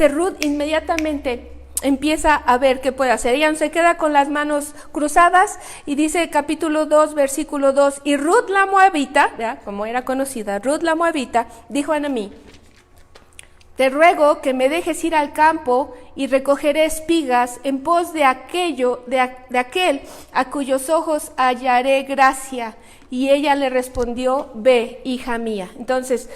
Ruth inmediatamente empieza a ver qué puede hacer. Ella se queda con las manos cruzadas y dice capítulo 2, versículo 2, y Ruth la moabita, ¿verdad? Como era conocida, Ruth la moabita, dijo a Noemí: te ruego que me dejes ir al campo y recogeré espigas en pos de aquel a cuyos ojos hallaré gracia. Y ella le respondió: ve, hija mía. Entonces,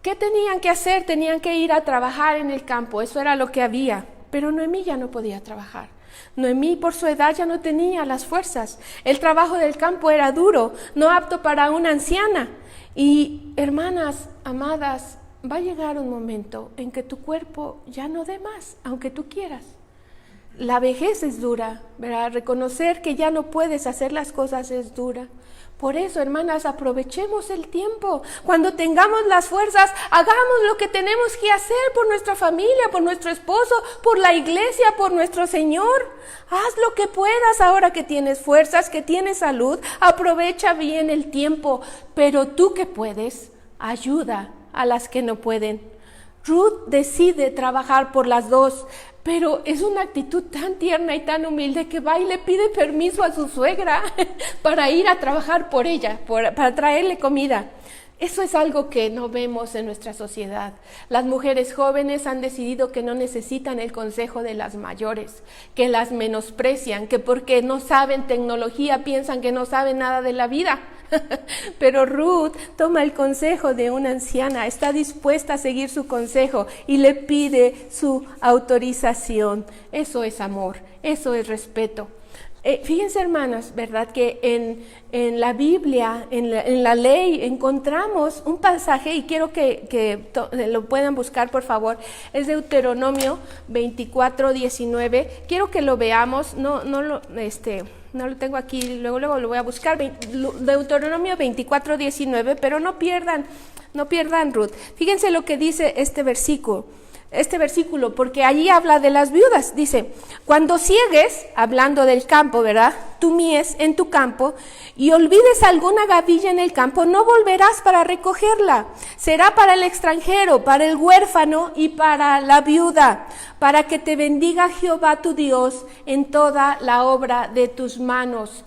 ¿qué tenían que hacer? Tenían que ir a trabajar en el campo, eso era lo que había. Pero Noemí ya no podía trabajar. Noemí por su edad ya no tenía las fuerzas. El trabajo del campo era duro, no apto para una anciana. Y hermanas, amadas, va a llegar un momento en que tu cuerpo ya no dé más, aunque tú quieras. La vejez es dura, ¿verdad? Reconocer que ya no puedes hacer las cosas es dura. Por eso, hermanas, aprovechemos el tiempo. Cuando tengamos las fuerzas, hagamos lo que tenemos que hacer por nuestra familia, por nuestro esposo, por la iglesia, por nuestro Señor. Haz lo que puedas ahora que tienes fuerzas, que tienes salud. Aprovecha bien el tiempo. Pero tú que puedes, ayuda a las que no pueden. Ruth decide trabajar por las dos, pero es una actitud tan tierna y tan humilde que va y le pide permiso a su suegra para ir a trabajar por ella, para traerle comida. Eso es algo que no vemos en nuestra sociedad. Las mujeres jóvenes han decidido que no necesitan el consejo de las mayores, que las menosprecian, que porque no saben tecnología piensan que no saben nada de la vida. Pero Ruth toma el consejo de una anciana, está dispuesta a seguir su consejo y le pide su autorización. Eso es amor, eso es respeto. Fíjense, hermanas, ¿verdad? Que en la Biblia, en la ley, encontramos un pasaje, y quiero que lo puedan buscar, por favor. Es Deuteronomio 24:19. Quiero que lo veamos, no lo tengo aquí, luego lo voy a buscar. Deuteronomio 24:19, pero no pierdan Ruth. Fíjense lo que dice este versículo, porque allí habla de las viudas. Dice: cuando ciegues, hablando del campo, ¿verdad? Tu mies en tu campo y olvides alguna gavilla en el campo, no volverás para recogerla. Será para el extranjero, para el huérfano y para la viuda, para que te bendiga Jehová tu Dios en toda la obra de tus manos.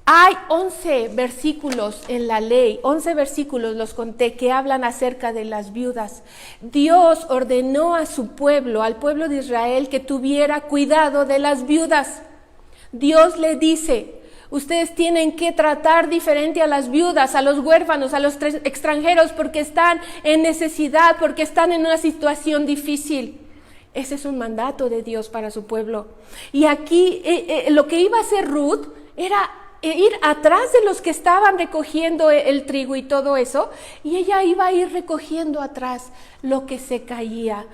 Hay 11 versículos en la ley, 11 versículos los conté, que hablan acerca de las viudas. Dios ordenó a su pueblo, al pueblo de Israel, que tuviera cuidado de las viudas. Dios le dice: ustedes tienen que tratar diferente a las viudas, a los huérfanos, a los extranjeros, porque están en necesidad, porque están en una situación difícil. Ese es un mandato de Dios para su pueblo. Y aquí lo que iba a hacer Ruth era ir atrás de los que estaban recogiendo el trigo y todo eso, y ella iba a ir recogiendo atrás lo que se caía.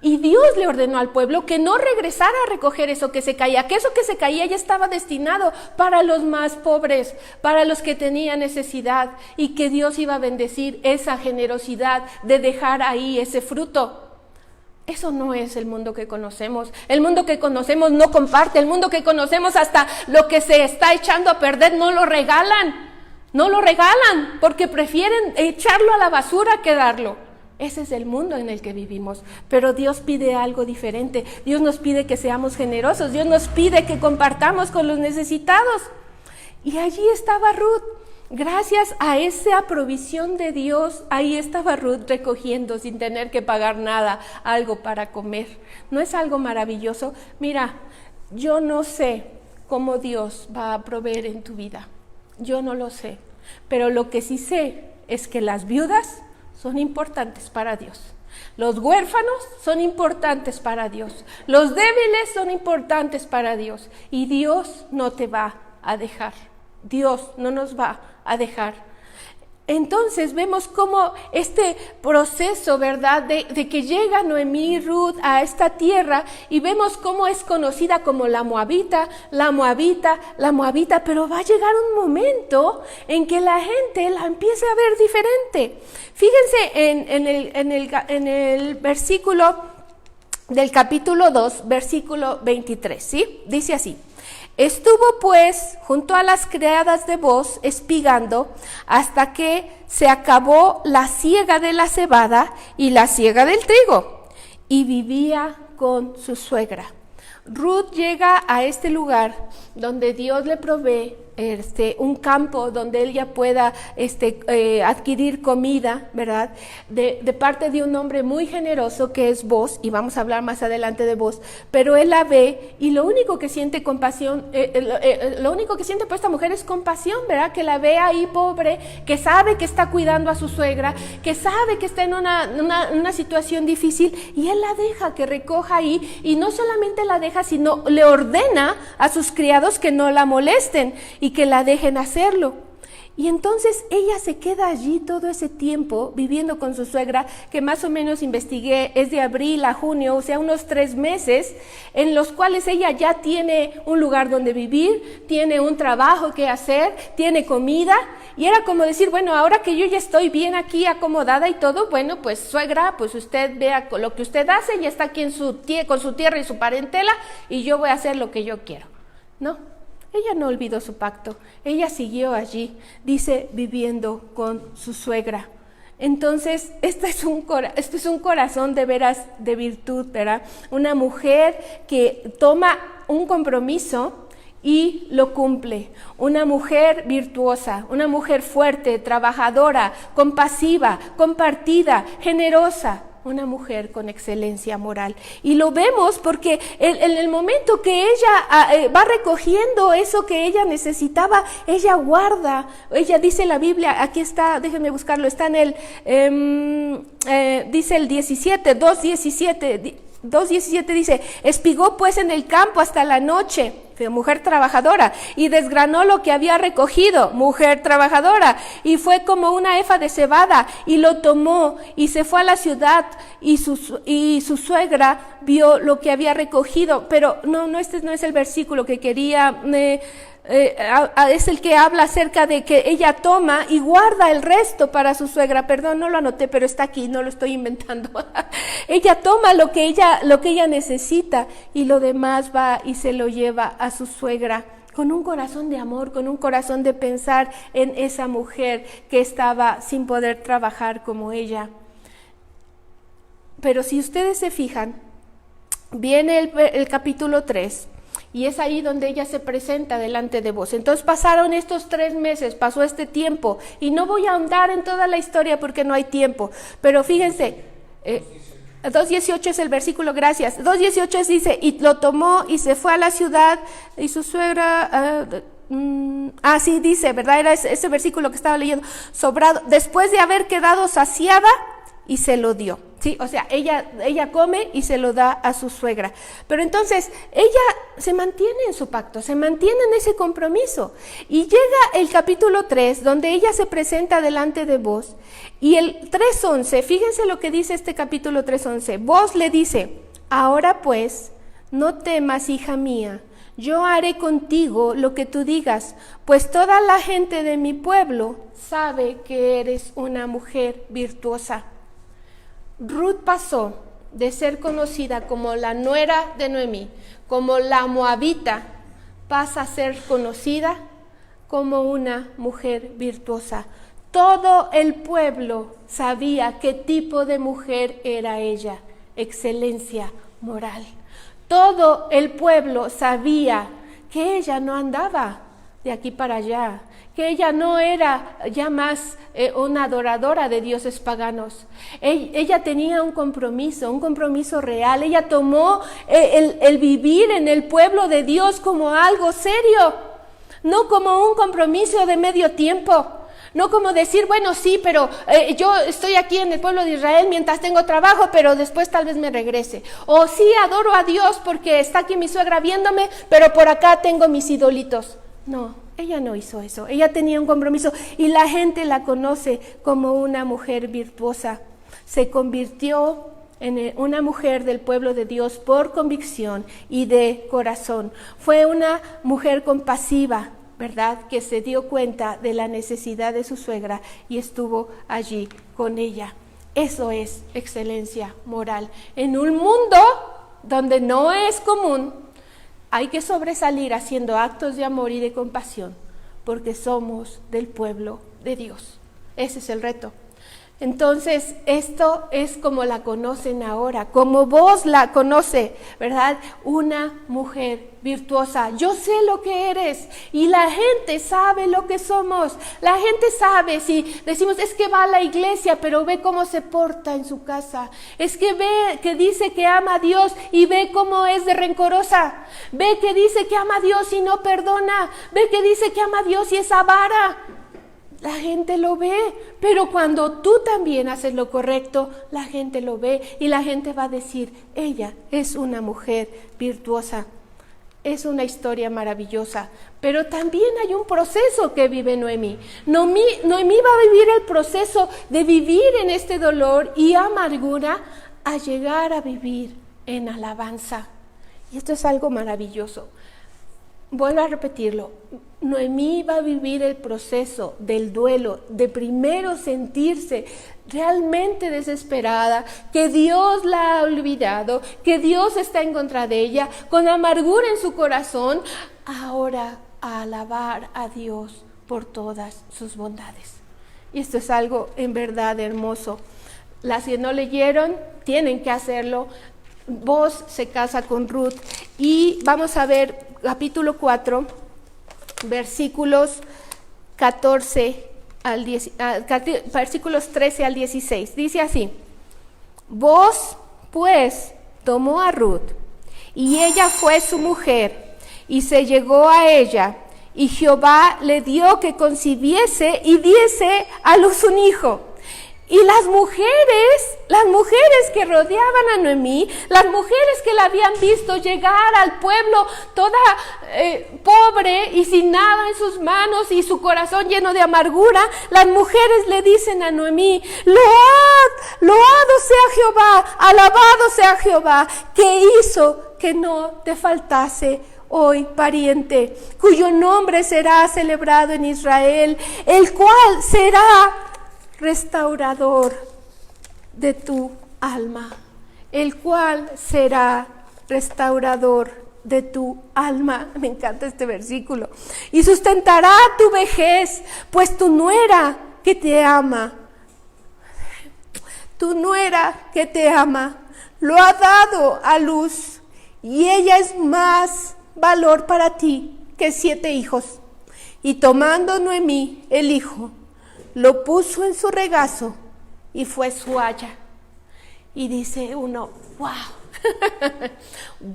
Y Dios le ordenó al pueblo que no regresara a recoger eso que se caía, que eso que se caía ya estaba destinado para los más pobres, para los que tenían necesidad, y que Dios iba a bendecir esa generosidad de dejar ahí ese fruto. Eso no es el mundo que conocemos. El mundo que conocemos no comparte. El mundo que conocemos, hasta lo que se está echando a perder no lo regalan. No lo regalan porque prefieren echarlo a la basura que darlo. Ese es el mundo en el que vivimos. Pero Dios pide algo diferente. Dios nos pide que seamos generosos. Dios nos pide que compartamos con los necesitados. Y allí estaba Ruth. Gracias a esa provisión de Dios, ahí estaba Ruth recogiendo sin tener que pagar nada, algo para comer. ¿No es algo maravilloso? Mira, yo no sé cómo Dios va a proveer en tu vida. Yo no lo sé. Pero lo que sí sé es que las viudas son importantes para Dios. Los huérfanos son importantes para Dios. Los débiles son importantes para Dios. Y Dios no te va a dejar. Dios no nos va a dejar. Entonces vemos cómo este proceso, ¿verdad? De que llega Noemí y Ruth a esta tierra, y vemos cómo es conocida como la Moabita, pero va a llegar un momento en que la gente la empiece a ver diferente. Fíjense en el versículo del capítulo 2, versículo 23, ¿sí? Dice así: estuvo pues junto a las criadas de Booz espigando hasta que se acabó la siega de la cebada y la siega del trigo, y vivía con su suegra. Ruth llega a este lugar donde Dios le provee un campo donde ella pueda adquirir comida, ¿verdad? De parte de un hombre muy generoso que es Booz, y vamos a hablar más adelante de Booz, pero él la ve y lo único que siente compasión, lo único que siente por esta mujer es compasión, ¿verdad? Que la ve ahí pobre, que sabe que está cuidando a su suegra, que sabe que está en una situación difícil, y él la deja que recoja ahí, y no solamente la deja, sino le ordena a sus criados que no la molesten y que la dejen hacerlo. Y entonces ella se queda allí todo ese tiempo viviendo con su suegra, que más o menos investigué, es de abril a junio, o sea, unos 3 meses, en los cuales ella ya tiene un lugar donde vivir, tiene un trabajo que hacer, tiene comida, y era como decir, bueno, ahora que yo ya estoy bien aquí acomodada y todo, bueno, pues suegra, pues usted vea lo que usted hace, ya está aquí con su tierra y su parentela, y yo voy a hacer lo que yo quiero. No. Ella no olvidó su pacto, ella siguió allí, dice, viviendo con su suegra. Entonces, este es un corazón de veras de virtud, ¿verdad? Una mujer que toma un compromiso y lo cumple. Una mujer virtuosa, una mujer fuerte, trabajadora, compasiva, compartida, generosa. Una mujer con excelencia moral. Y lo vemos porque en el momento que ella va recogiendo eso que ella necesitaba, ella guarda. Ella dice en la Biblia, aquí está, déjenme buscarlo, está en dice el 17, 2:17 dice, espigó pues en el campo hasta la noche, mujer trabajadora, y desgranó lo que había recogido, mujer trabajadora, y fue como una efa de cebada, y lo tomó, y se fue a la ciudad, y su suegra vio lo que había recogido. Pero este no es el versículo que quería, es el que habla acerca de que ella toma y guarda el resto para su suegra. Perdón, no lo anoté, pero está aquí, no lo estoy inventando. Ella toma lo que ella necesita, y lo demás va y se lo lleva a su suegra, con un corazón de amor, con un corazón de pensar en esa mujer que estaba sin poder trabajar como ella. Pero si ustedes se fijan, viene el capítulo 3, y es ahí donde ella se presenta delante de Booz. Entonces pasaron estos 3 meses, pasó este tiempo, y no voy a ahondar en toda la historia porque no hay tiempo, pero fíjense, 2:18 es el versículo, gracias. 2:18 dice, y lo tomó y se fue a la ciudad, y su suegra, sí dice, ¿verdad? Era ese versículo que estaba leyendo, sobrado, después de haber quedado saciada, y se lo dio. Sí, o sea, ella come y se lo da a su suegra. Pero entonces, ella se mantiene en su pacto, se mantiene en ese compromiso. Y llega el capítulo 3, donde ella se presenta delante de Booz. Y el 3:11, fíjense lo que dice este capítulo 3:11. Booz le dice, ahora pues, no temas, hija mía, yo haré contigo lo que tú digas, pues toda la gente de mi pueblo sabe que eres una mujer virtuosa. Ruth pasó de ser conocida como la nuera de Noemí, como la moabita, pasa a ser conocida como una mujer virtuosa. Todo el pueblo sabía qué tipo de mujer era ella, excelencia moral. Todo el pueblo sabía que ella no andaba de aquí para allá, que ella no era ya más una adoradora de dioses paganos. Ella tenía un compromiso real. Ella tomó el vivir en el pueblo de Dios como algo serio, no como un compromiso de medio tiempo. No como decir, bueno, sí, pero yo estoy aquí en el pueblo de Israel mientras tengo trabajo, pero después tal vez me regrese. O sí, adoro a Dios porque está aquí mi suegra viéndome, pero por acá tengo mis idolitos. No, ella no hizo eso. Ella tenía un compromiso y la gente la conoce como una mujer virtuosa. Se convirtió en una mujer del pueblo de Dios por convicción y de corazón. Fue una mujer compasiva, ¿verdad? Que se dio cuenta de la necesidad de su suegra y estuvo allí con ella. Eso es excelencia moral. En un mundo donde no es común, hay que sobresalir haciendo actos de amor y de compasión, porque somos del pueblo de Dios. Ese es el reto. Entonces, esto es como la conocen ahora, como vos la conoce, ¿verdad? Una mujer virtuosa. Yo sé lo que eres y la gente sabe lo que somos. La gente sabe si decimos, es que va a la iglesia, pero ve cómo se porta en su casa. Es que ve que dice que ama a Dios y ve cómo es de rencorosa. Ve que dice que ama a Dios y no perdona. Ve que dice que ama a Dios y es avara. La gente lo ve, pero cuando tú también haces lo correcto, la gente lo ve y la gente va a decir, ella es una mujer virtuosa. Es una historia maravillosa, pero también hay un proceso que vive Noemí. Noemí va a vivir el proceso de vivir en este dolor y amargura a llegar a vivir en alabanza. Y esto es algo maravilloso. Vuelvo a repetirlo, Noemí va a vivir el proceso del duelo, de primero sentirse realmente desesperada, que Dios la ha olvidado, que Dios está en contra de ella, con amargura en su corazón, ahora a alabar a Dios por todas sus bondades. Y esto es algo en verdad hermoso. Las que no leyeron tienen que hacerlo. Booz se casa con Ruth y vamos a ver capítulo 4, versículos 13 al 16. Dice así: Booz pues tomó a Ruth y ella fue su mujer y se llegó a ella, y Jehová le dio que concibiese y diese a luz un hijo. Y las mujeres que rodeaban a Noemí, las mujeres que la habían visto llegar al pueblo toda pobre y sin nada en sus manos y su corazón lleno de amargura, las mujeres le dicen a Noemí: loado sea Jehová, alabado sea Jehová, que hizo que no te faltase hoy pariente, cuyo nombre será celebrado en Israel, el cual será restaurador de tu alma, el cual será restaurador de tu alma. Me encanta este versículo. Y sustentará tu vejez, pues tu nuera que te ama, lo ha dado a luz, y ella es más valor para ti que 7 hijos. Y tomando Noemí el hijo, lo puso en su regazo y fue su haya. Y dice uno, wow,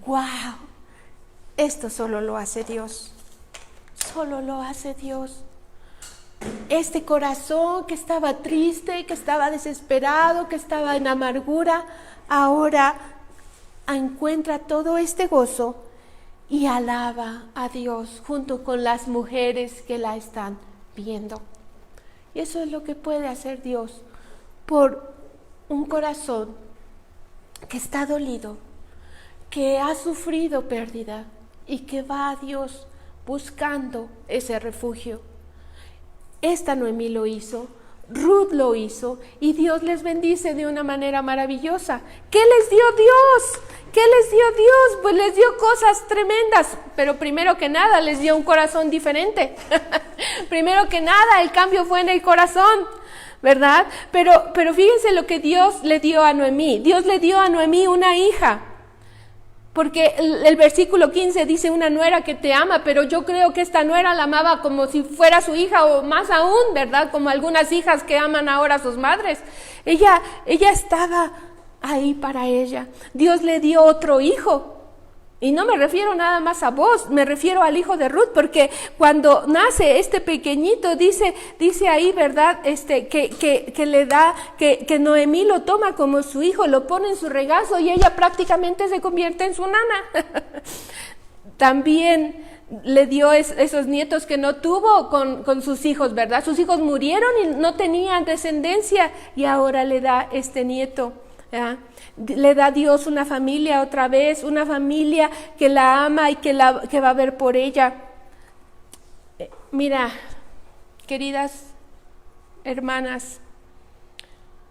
wow, esto solo lo hace Dios, solo lo hace Dios. este corazón que estaba triste, que estaba desesperado, que estaba en amargura, ahora encuentra todo este gozo y alaba a Dios junto con las mujeres que la están viendo. Y eso es lo que puede hacer Dios por un corazón que está dolido, que ha sufrido pérdida y que va a Dios buscando ese refugio. Esta Noemí lo hizo, Ruth lo hizo, y Dios les bendice de una manera maravillosa. ¿Qué les dio Dios? ¿Qué les dio Dios? Pues les dio cosas tremendas, pero primero que nada les dio un corazón diferente. Primero que nada el cambio fue en el corazón, ¿verdad? Pero fíjense lo que Dios le dio a Noemí. Dios le dio a Noemí una hija. Porque el versículo 15 dice una nuera que te ama, pero yo creo que esta nuera la amaba como si fuera su hija o más aún, ¿verdad? Como algunas hijas que aman ahora a sus madres. Ella estaba ahí para ella. Dios le dio otro hijo. Y no me refiero nada más a vos, me refiero al hijo de Ruth, porque cuando nace este pequeñito, dice ahí, ¿verdad? Que le da, que Noemí lo toma como su hijo, lo pone en su regazo y ella prácticamente se convierte en su nana. También le dio esos nietos que no tuvo con sus hijos, ¿verdad? Sus hijos murieron y no tenían descendencia y ahora le da este nieto, ¿verdad? Le da Dios una familia otra vez, una familia que la ama y que va a ver por ella. Mira, queridas hermanas,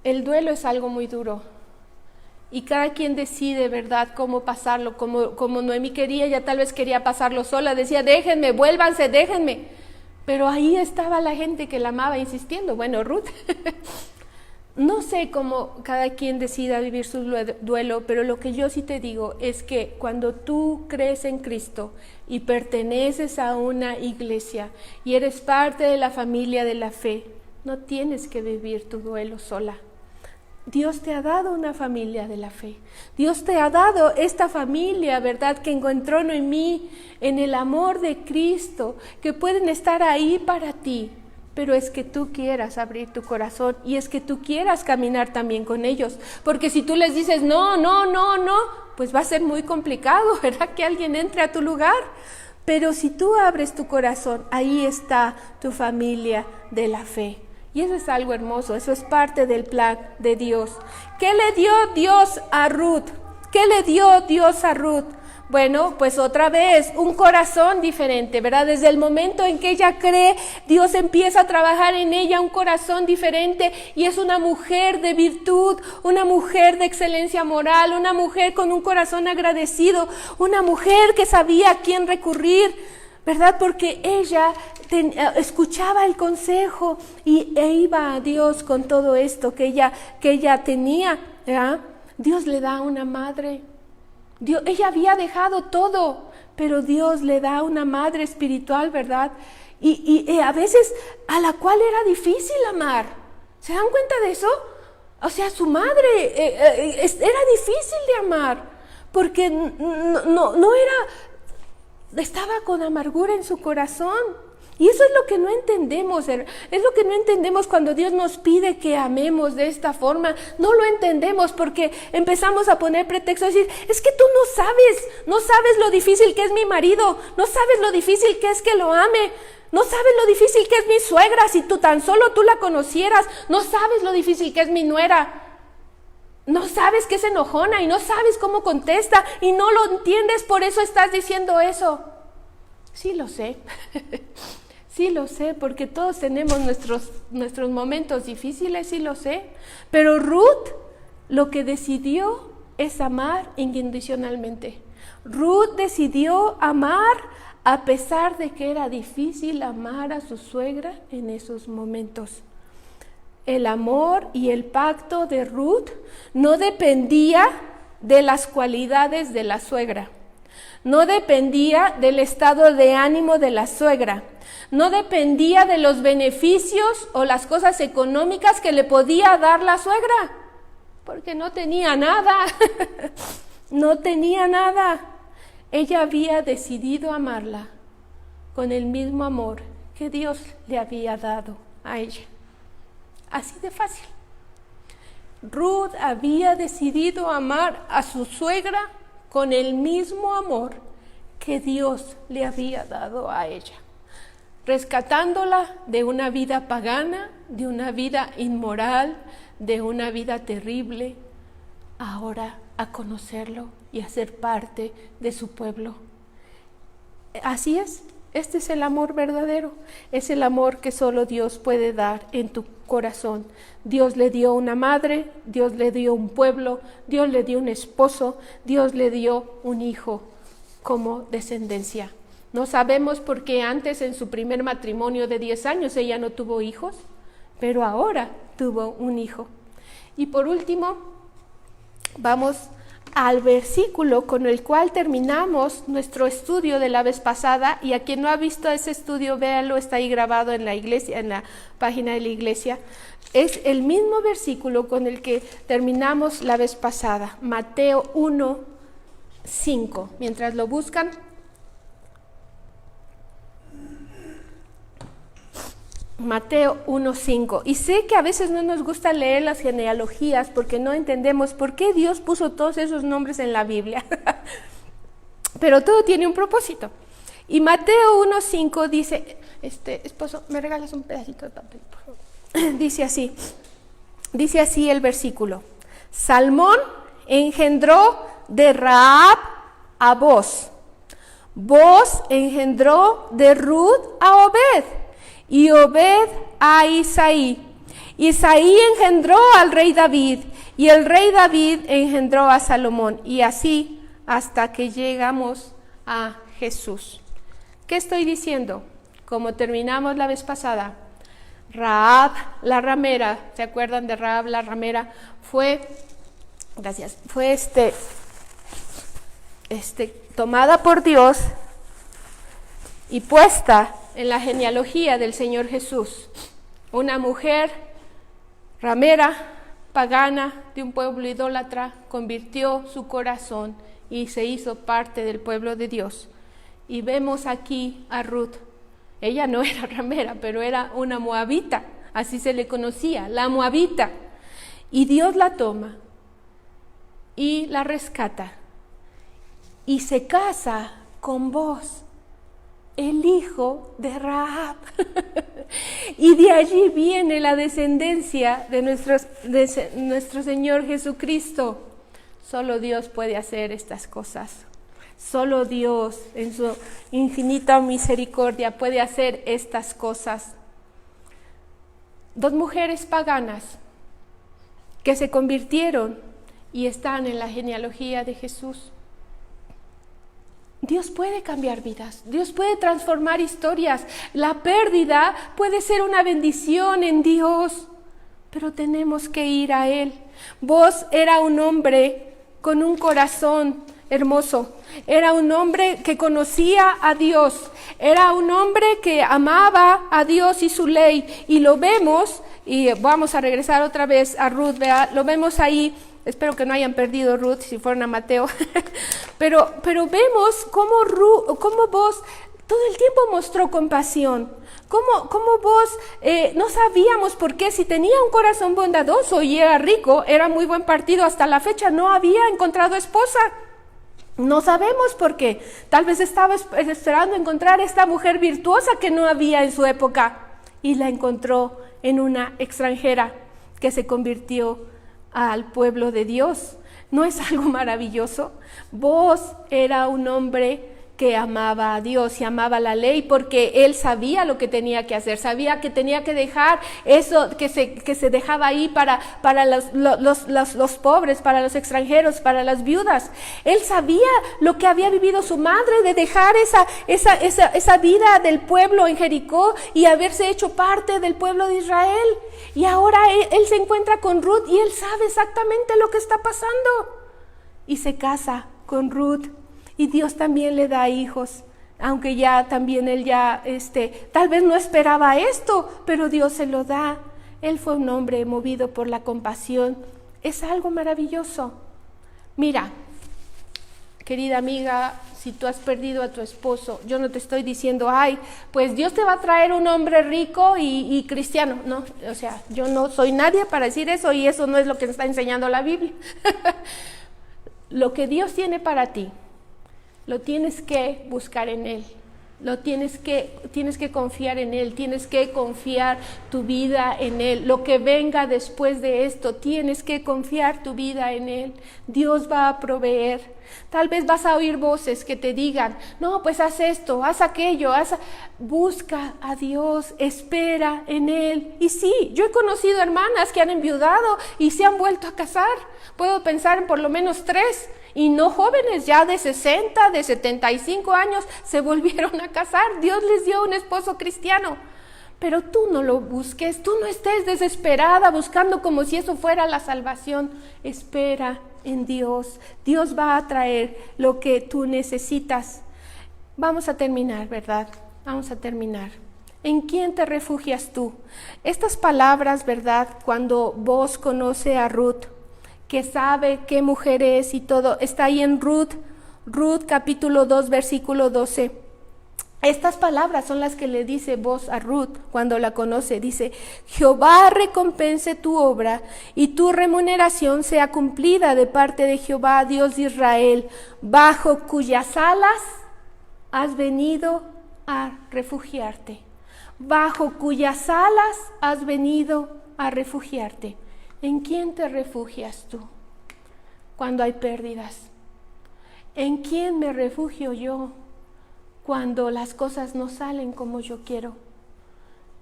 el duelo es algo muy duro y cada quien decide, ¿verdad?, cómo pasarlo, como Noemí quería, ella tal vez quería pasarlo sola, decía, déjenme, vuélvanse, déjenme, pero ahí estaba la gente que la amaba insistiendo, bueno, Ruth. No sé cómo cada quien decida vivir su duelo, pero lo que yo sí te digo es que cuando tú crees en Cristo y perteneces a una iglesia y eres parte de la familia de la fe, no tienes que vivir tu duelo sola. Dios te ha dado una familia de la fe. Dios te ha dado esta familia, ¿verdad?, que encontró en mí, en el amor de Cristo, que pueden estar ahí para ti. Pero es que tú quieras abrir tu corazón y es que tú quieras caminar también con ellos. Porque si tú les dices no, pues va a ser muy complicado, ¿verdad?, que alguien entre a tu lugar. Pero si tú abres tu corazón, ahí está tu familia de la fe. Y eso es algo hermoso, eso es parte del plan de Dios. ¿Qué le dio Dios a Ruth? ¿Qué le dio Dios a Ruth? Bueno, pues otra vez, un corazón diferente, ¿verdad? Desde el momento en que ella cree, Dios empieza a trabajar en ella un corazón diferente y es una mujer de virtud, una mujer de excelencia moral, una mujer con un corazón agradecido, una mujer que sabía a quién recurrir, ¿verdad? Porque ella escuchaba el consejo e iba a Dios con todo esto que ella tenía, ¿verdad? Dios le da una madre. Ella había dejado todo, pero Dios le da una madre espiritual, ¿verdad? Y a veces a la cual era difícil amar. ¿Se dan cuenta de eso? O sea, su madre era difícil de amar, porque no era, estaba con amargura en su corazón. Y eso es lo que no entendemos, es lo que no entendemos cuando Dios nos pide que amemos de esta forma. No lo entendemos porque empezamos a poner pretextos, a decir, es que tú no sabes lo difícil que es mi marido, no sabes lo difícil que es que lo ame, no sabes lo difícil que es mi suegra, si tú tan solo tú la conocieras, no sabes lo difícil que es mi nuera. No sabes que es enojona y no sabes cómo contesta y no lo entiendes, por eso estás diciendo eso. Sí lo sé. Sí lo sé, porque todos tenemos nuestros momentos difíciles, sí lo sé. Pero Ruth lo que decidió es amar incondicionalmente. Ruth decidió amar a pesar de que era difícil amar a su suegra en esos momentos. El amor y el pacto de Ruth no dependía de las cualidades de la suegra. No dependía del estado de ánimo de la suegra. No dependía de los beneficios o las cosas económicas que le podía dar la suegra, porque no tenía nada. No tenía nada. Ella había decidido amarla con el mismo amor que Dios le había dado a ella. Así de fácil. Ruth había decidido amar a su suegra con el mismo amor que Dios le había dado a ella, rescatándola de una vida pagana, de una vida inmoral, de una vida terrible, ahora a conocerlo y a ser parte de su pueblo. Así es, este es el amor verdadero, es el amor que solo Dios puede dar en tu corazón. Dios le dio una madre, Dios le dio un pueblo, Dios le dio un esposo, Dios le dio un hijo como descendencia. No sabemos por qué antes en su primer matrimonio de 10 años ella no tuvo hijos, pero ahora tuvo un hijo. Y por último, vamos al versículo con el cual terminamos nuestro estudio de la vez pasada, y a quien no ha visto ese estudio, véalo, está ahí grabado en la iglesia, en la página de la iglesia. Es el mismo versículo con el que terminamos la vez pasada, Mateo 1:5. Mientras lo buscan, Mateo 1:5. Y sé que a veces no nos gusta leer las genealogías porque no entendemos por qué Dios puso todos esos nombres en la Biblia. Pero todo tiene un propósito. Y Mateo 1:5 dice, esposo, ¿me regalas un pedacito de papel, por favor? Dice así el versículo. Salmón engendró de Rahab a Boz. Boz engendró de Ruth a Obed. Y Obed a Isaí. Isaí engendró al rey David, y el rey David engendró a Salomón, y así hasta que llegamos a Jesús. ¿Qué estoy diciendo? Como terminamos la vez pasada, Rahab la ramera, ¿se acuerdan de Rahab la ramera? Fue tomada por Dios y puesta en la genealogía del Señor Jesús. Una mujer ramera, pagana, de un pueblo idólatra, convirtió su corazón y se hizo parte del pueblo de Dios. Y vemos aquí a Ruth. Ella no era ramera, pero era una moabita, así se le conocía, la moabita. Y Dios la toma y la rescata y se casa con Boz, el hijo de Rahab. Y de allí viene la descendencia de nuestro Señor Jesucristo. Solo Dios puede hacer estas cosas. Solo Dios, en su infinita misericordia, puede hacer estas cosas. Dos mujeres paganas que se convirtieron y están en la genealogía de Jesús. Dios puede cambiar vidas, Dios puede transformar historias. La pérdida puede ser una bendición en Dios, pero tenemos que ir a Él. Boz era un hombre con un corazón hermoso, era un hombre que conocía a Dios, era un hombre que amaba a Dios y su ley, y lo vemos, y vamos a regresar otra vez a Ruth, ¿vea? Lo vemos ahí. Espero que no hayan perdido Ruth si fueron a Mateo. pero vemos cómo Boz todo el tiempo mostró compasión. Cómo Boz no sabíamos por qué, si tenía un corazón bondadoso y era rico, era muy buen partido. Hasta la fecha no había encontrado esposa. No sabemos por qué. Tal vez estaba esperando encontrar esta mujer virtuosa que no había en su época. Y la encontró en una extranjera que se convirtió al pueblo de Dios. ¿No es algo maravilloso? Boz era un hombre que amaba a Dios y amaba la ley, porque él sabía lo que tenía que hacer, sabía que tenía que dejar eso que se dejaba ahí para los pobres, para los extranjeros, para las viudas. Él sabía lo que había vivido su madre, de dejar esa vida del pueblo en Jericó y haberse hecho parte del pueblo de Israel. Y ahora él se encuentra con Ruth y él sabe exactamente lo que está pasando. Y se casa con Ruth. Y Dios también le da hijos, aunque ya también él tal vez no esperaba esto, pero Dios se lo da. Él fue un hombre movido por la compasión. Es algo maravilloso. Mira, querida amiga, si tú has perdido a tu esposo, yo no te estoy diciendo, ay, pues Dios te va a traer un hombre rico y cristiano. No, o sea, yo no soy nadie para decir eso y eso no es lo que está enseñando la Biblia. Lo que Dios tiene para ti, lo tienes que buscar en Él. Tienes que confiar en Él, tienes que confiar tu vida en Él. Lo que venga después de esto, tienes que confiar tu vida en Él. Dios va a proveer. Tal vez vas a oír voces que te digan, no, pues haz esto, haz aquello, busca a Dios, espera en Él. Y sí, yo he conocido hermanas que han enviudado y se han vuelto a casar. Puedo pensar en por lo menos 3. Y no jóvenes, ya de 60, de 75 años, se volvieron a casar. Dios les dio un esposo cristiano. Pero tú no lo busques, tú no estés desesperada buscando como si eso fuera la salvación. Espera en Dios. Dios va a traer lo que tú necesitas. Vamos a terminar, ¿verdad? Vamos a terminar. ¿En quién te refugias tú? Estas palabras, ¿verdad? Cuando vos conoce a Ruth, que sabe qué mujer es y todo, está ahí en Ruth capítulo 2, versículo 12. Estas palabras son las que le dice Boaz a Ruth cuando la conoce. Dice, Jehová recompense tu obra y tu remuneración sea cumplida de parte de Jehová, Dios de Israel, bajo cuyas alas has venido a refugiarte. Bajo cuyas alas has venido a refugiarte. ¿En quién te refugias tú cuando hay pérdidas? ¿En quién me refugio yo cuando las cosas no salen como yo quiero?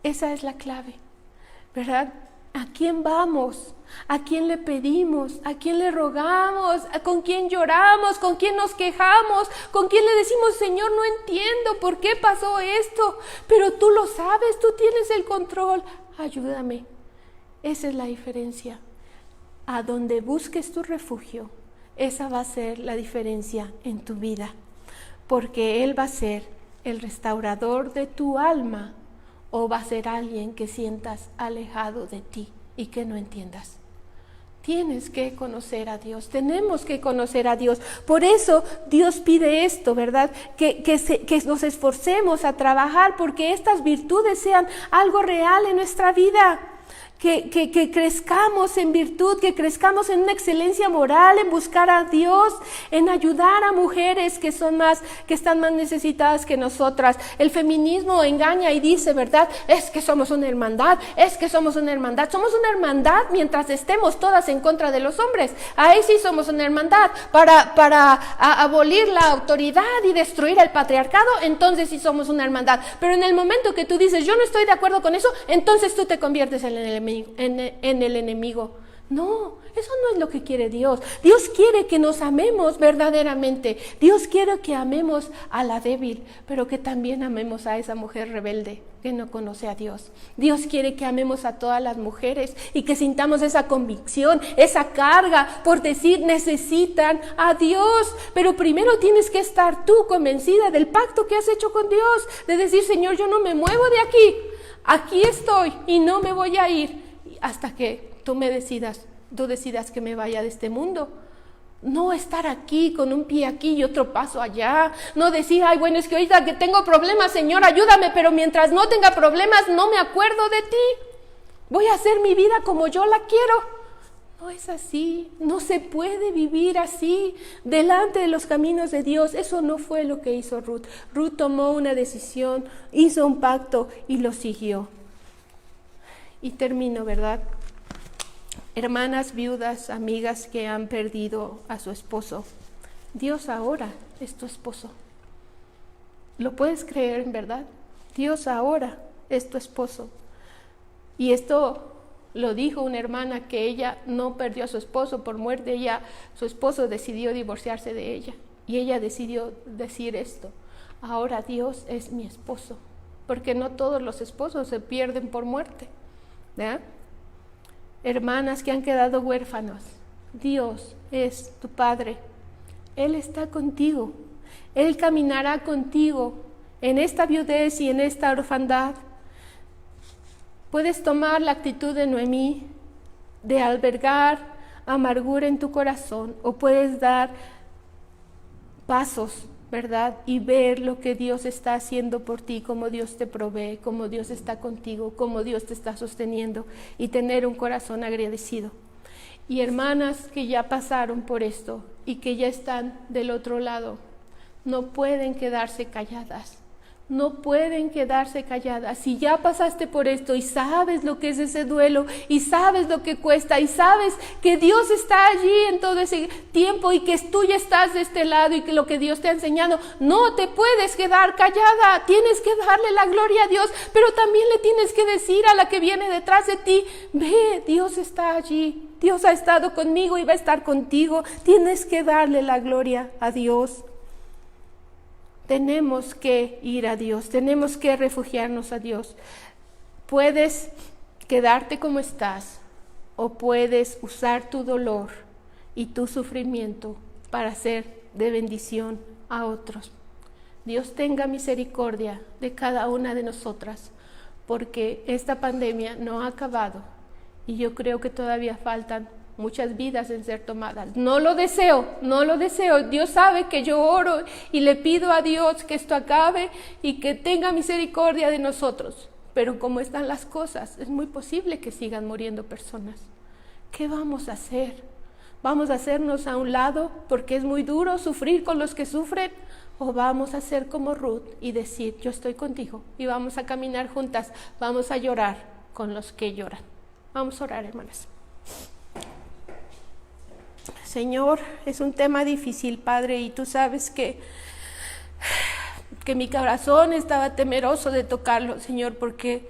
Esa es la clave, ¿verdad? ¿A quién vamos? ¿A quién le pedimos? ¿A quién le rogamos? ¿Con quién lloramos? ¿Con quién nos quejamos? ¿Con quién le decimos, Señor, no entiendo por qué pasó esto? Pero tú lo sabes, tú tienes el control. Ayúdame. Esa es la diferencia. A donde busques tu refugio, esa va a ser la diferencia en tu vida. Porque Él va a ser el restaurador de tu alma o va a ser alguien que sientas alejado de ti y que no entiendas. Tienes que conocer a Dios, tenemos que conocer a Dios. Por eso Dios pide esto, ¿verdad? Que nos esforcemos a trabajar porque estas virtudes sean algo real en nuestra vida. Que crezcamos en virtud, que crezcamos en una excelencia moral, en buscar a Dios, en ayudar a mujeres que están más necesitadas que nosotras. El feminismo engaña y dice, ¿verdad? Es que somos una hermandad, Somos una hermandad mientras estemos todas en contra de los hombres. Ahí sí somos una hermandad. Para abolir la autoridad y destruir el patriarcado, entonces sí somos una hermandad. Pero en el momento que tú dices, yo no estoy de acuerdo con eso, entonces tú te conviertes en el enemigo. No, eso no es lo que quiere Dios. Dios quiere que nos amemos verdaderamente. Dios quiere que amemos a la débil, pero que también amemos a esa mujer rebelde que no conoce a Dios. Dios quiere que amemos a todas las mujeres y que sintamos esa convicción, esa carga por decir necesitan a Dios. Pero primero tienes que estar tú convencida del pacto que has hecho con Dios, de decir, Señor, yo no me muevo de aquí. Aquí estoy y no me voy a ir hasta que tú decidas que me vaya de este mundo. No estar aquí con un pie aquí y otro paso allá. No decir, ay, bueno, es que ahorita que tengo problemas, Señor, ayúdame, pero mientras no tenga problemas no me acuerdo de ti. Voy a hacer mi vida como yo la quiero. No es así, no se puede vivir así delante de los caminos de Dios. Eso no fue lo que hizo Ruth. Ruth tomó una decisión, hizo un pacto y lo siguió. Y termino, ¿verdad? Hermanas viudas, amigas que han perdido a su esposo, Dios ahora es tu esposo. ¿Lo puedes creer, en verdad? Dios ahora es tu esposo. Y esto lo dijo una hermana, que ella no perdió a su esposo por muerte. Su esposo decidió divorciarse de ella. Y ella decidió decir esto: ahora Dios es mi esposo. Porque no todos los esposos se pierden por muerte, ¿verdad? Hermanas que han quedado huérfanos, Dios es tu Padre. Él está contigo. Él caminará contigo en esta viudez y en esta orfandad. Puedes tomar la actitud de Noemí, de albergar amargura en tu corazón, o puedes dar pasos, ¿verdad? Y ver lo que Dios está haciendo por ti, cómo Dios te provee, cómo Dios está contigo, cómo Dios te está sosteniendo, y tener un corazón agradecido. Y hermanas que ya pasaron por esto y que ya están del otro lado, no pueden quedarse calladas. No pueden quedarse calladas. Si ya pasaste por esto y sabes lo que es ese duelo y sabes lo que cuesta y sabes que Dios está allí en todo ese tiempo y que tú ya estás de este lado y que lo que Dios te ha enseñado, no te puedes quedar callada. Tienes que darle la gloria a Dios, pero también le tienes que decir a la que viene detrás de ti, ve, Dios está allí. Dios ha estado conmigo y va a estar contigo. Tienes que darle la gloria a Dios. Tenemos que ir a Dios, tenemos que refugiarnos a Dios. Puedes quedarte como estás o puedes usar tu dolor y tu sufrimiento para ser de bendición a otros. Dios tenga misericordia de cada una de nosotras, porque esta pandemia no ha acabado y yo creo que todavía faltan muchas vidas en ser tomadas. No lo deseo. Dios sabe que yo oro y le pido a Dios que esto acabe y que tenga misericordia de nosotros. Pero como están las cosas, es muy posible que sigan muriendo personas. ¿Qué vamos a hacer? ¿Vamos a hacernos a un lado porque es muy duro sufrir con los que sufren? ¿O vamos a ser como Ruth y decir, yo estoy contigo y vamos a caminar juntas, vamos a llorar con los que lloran? Vamos a orar, hermanas. Señor, es un tema difícil, Padre, y tú sabes que mi corazón estaba temeroso de tocarlo, Señor, porque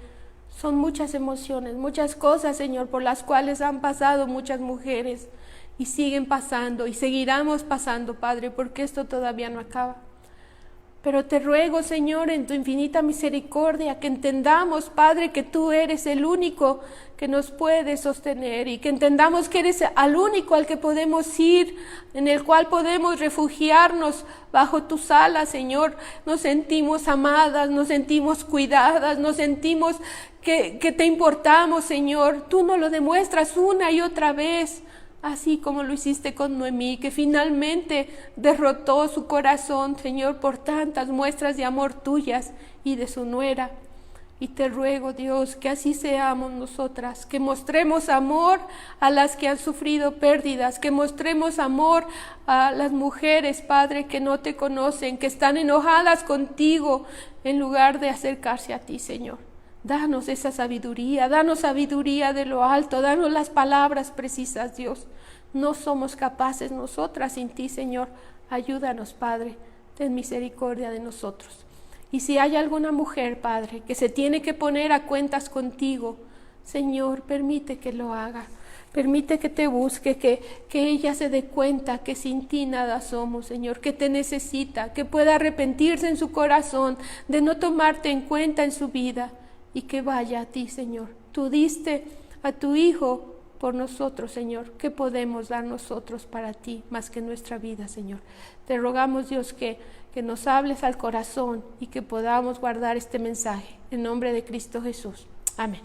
son muchas emociones, muchas cosas, Señor, por las cuales han pasado muchas mujeres y siguen pasando y seguiremos pasando, Padre, porque esto todavía no acaba. Pero te ruego, Señor, en tu infinita misericordia, que entendamos, Padre, que tú eres el único que nos puede sostener y que entendamos que eres al único al que podemos ir, en el cual podemos refugiarnos bajo tus alas, Señor. Nos sentimos amadas, nos sentimos cuidadas, nos sentimos que te importamos, Señor. Tú nos lo demuestras una y otra vez. Así como lo hiciste con Noemí, que finalmente derrotó su corazón, Señor, por tantas muestras de amor tuyas y de su nuera. Y te ruego, Dios, que así seamos nosotras, que mostremos amor a las que han sufrido pérdidas, que mostremos amor a las mujeres, Padre, que no te conocen, que están enojadas contigo, en lugar de acercarse a ti, Señor. Danos esa sabiduría, danos sabiduría de lo alto, danos las palabras precisas, Dios. No somos capaces nosotras sin ti, Señor. Ayúdanos, Padre, ten misericordia de nosotros. Y si hay alguna mujer, Padre, que se tiene que poner a cuentas contigo, Señor, permite que lo haga. Permite que te busque, que ella se dé cuenta que sin ti nada somos, Señor, que te necesita, que pueda arrepentirse en su corazón de no tomarte en cuenta en su vida. Y que vaya a ti, Señor. Tú diste a tu Hijo por nosotros, Señor. ¿Qué podemos dar nosotros para ti más que nuestra vida, Señor? Te rogamos, Dios, que nos hables al corazón y que podamos guardar este mensaje. En nombre de Cristo Jesús. Amén.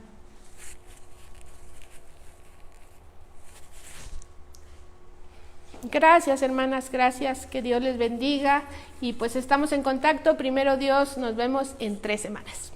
Gracias, hermanas, gracias. Que Dios les bendiga. Y pues estamos en contacto. Primero Dios, nos vemos en 3 semanas.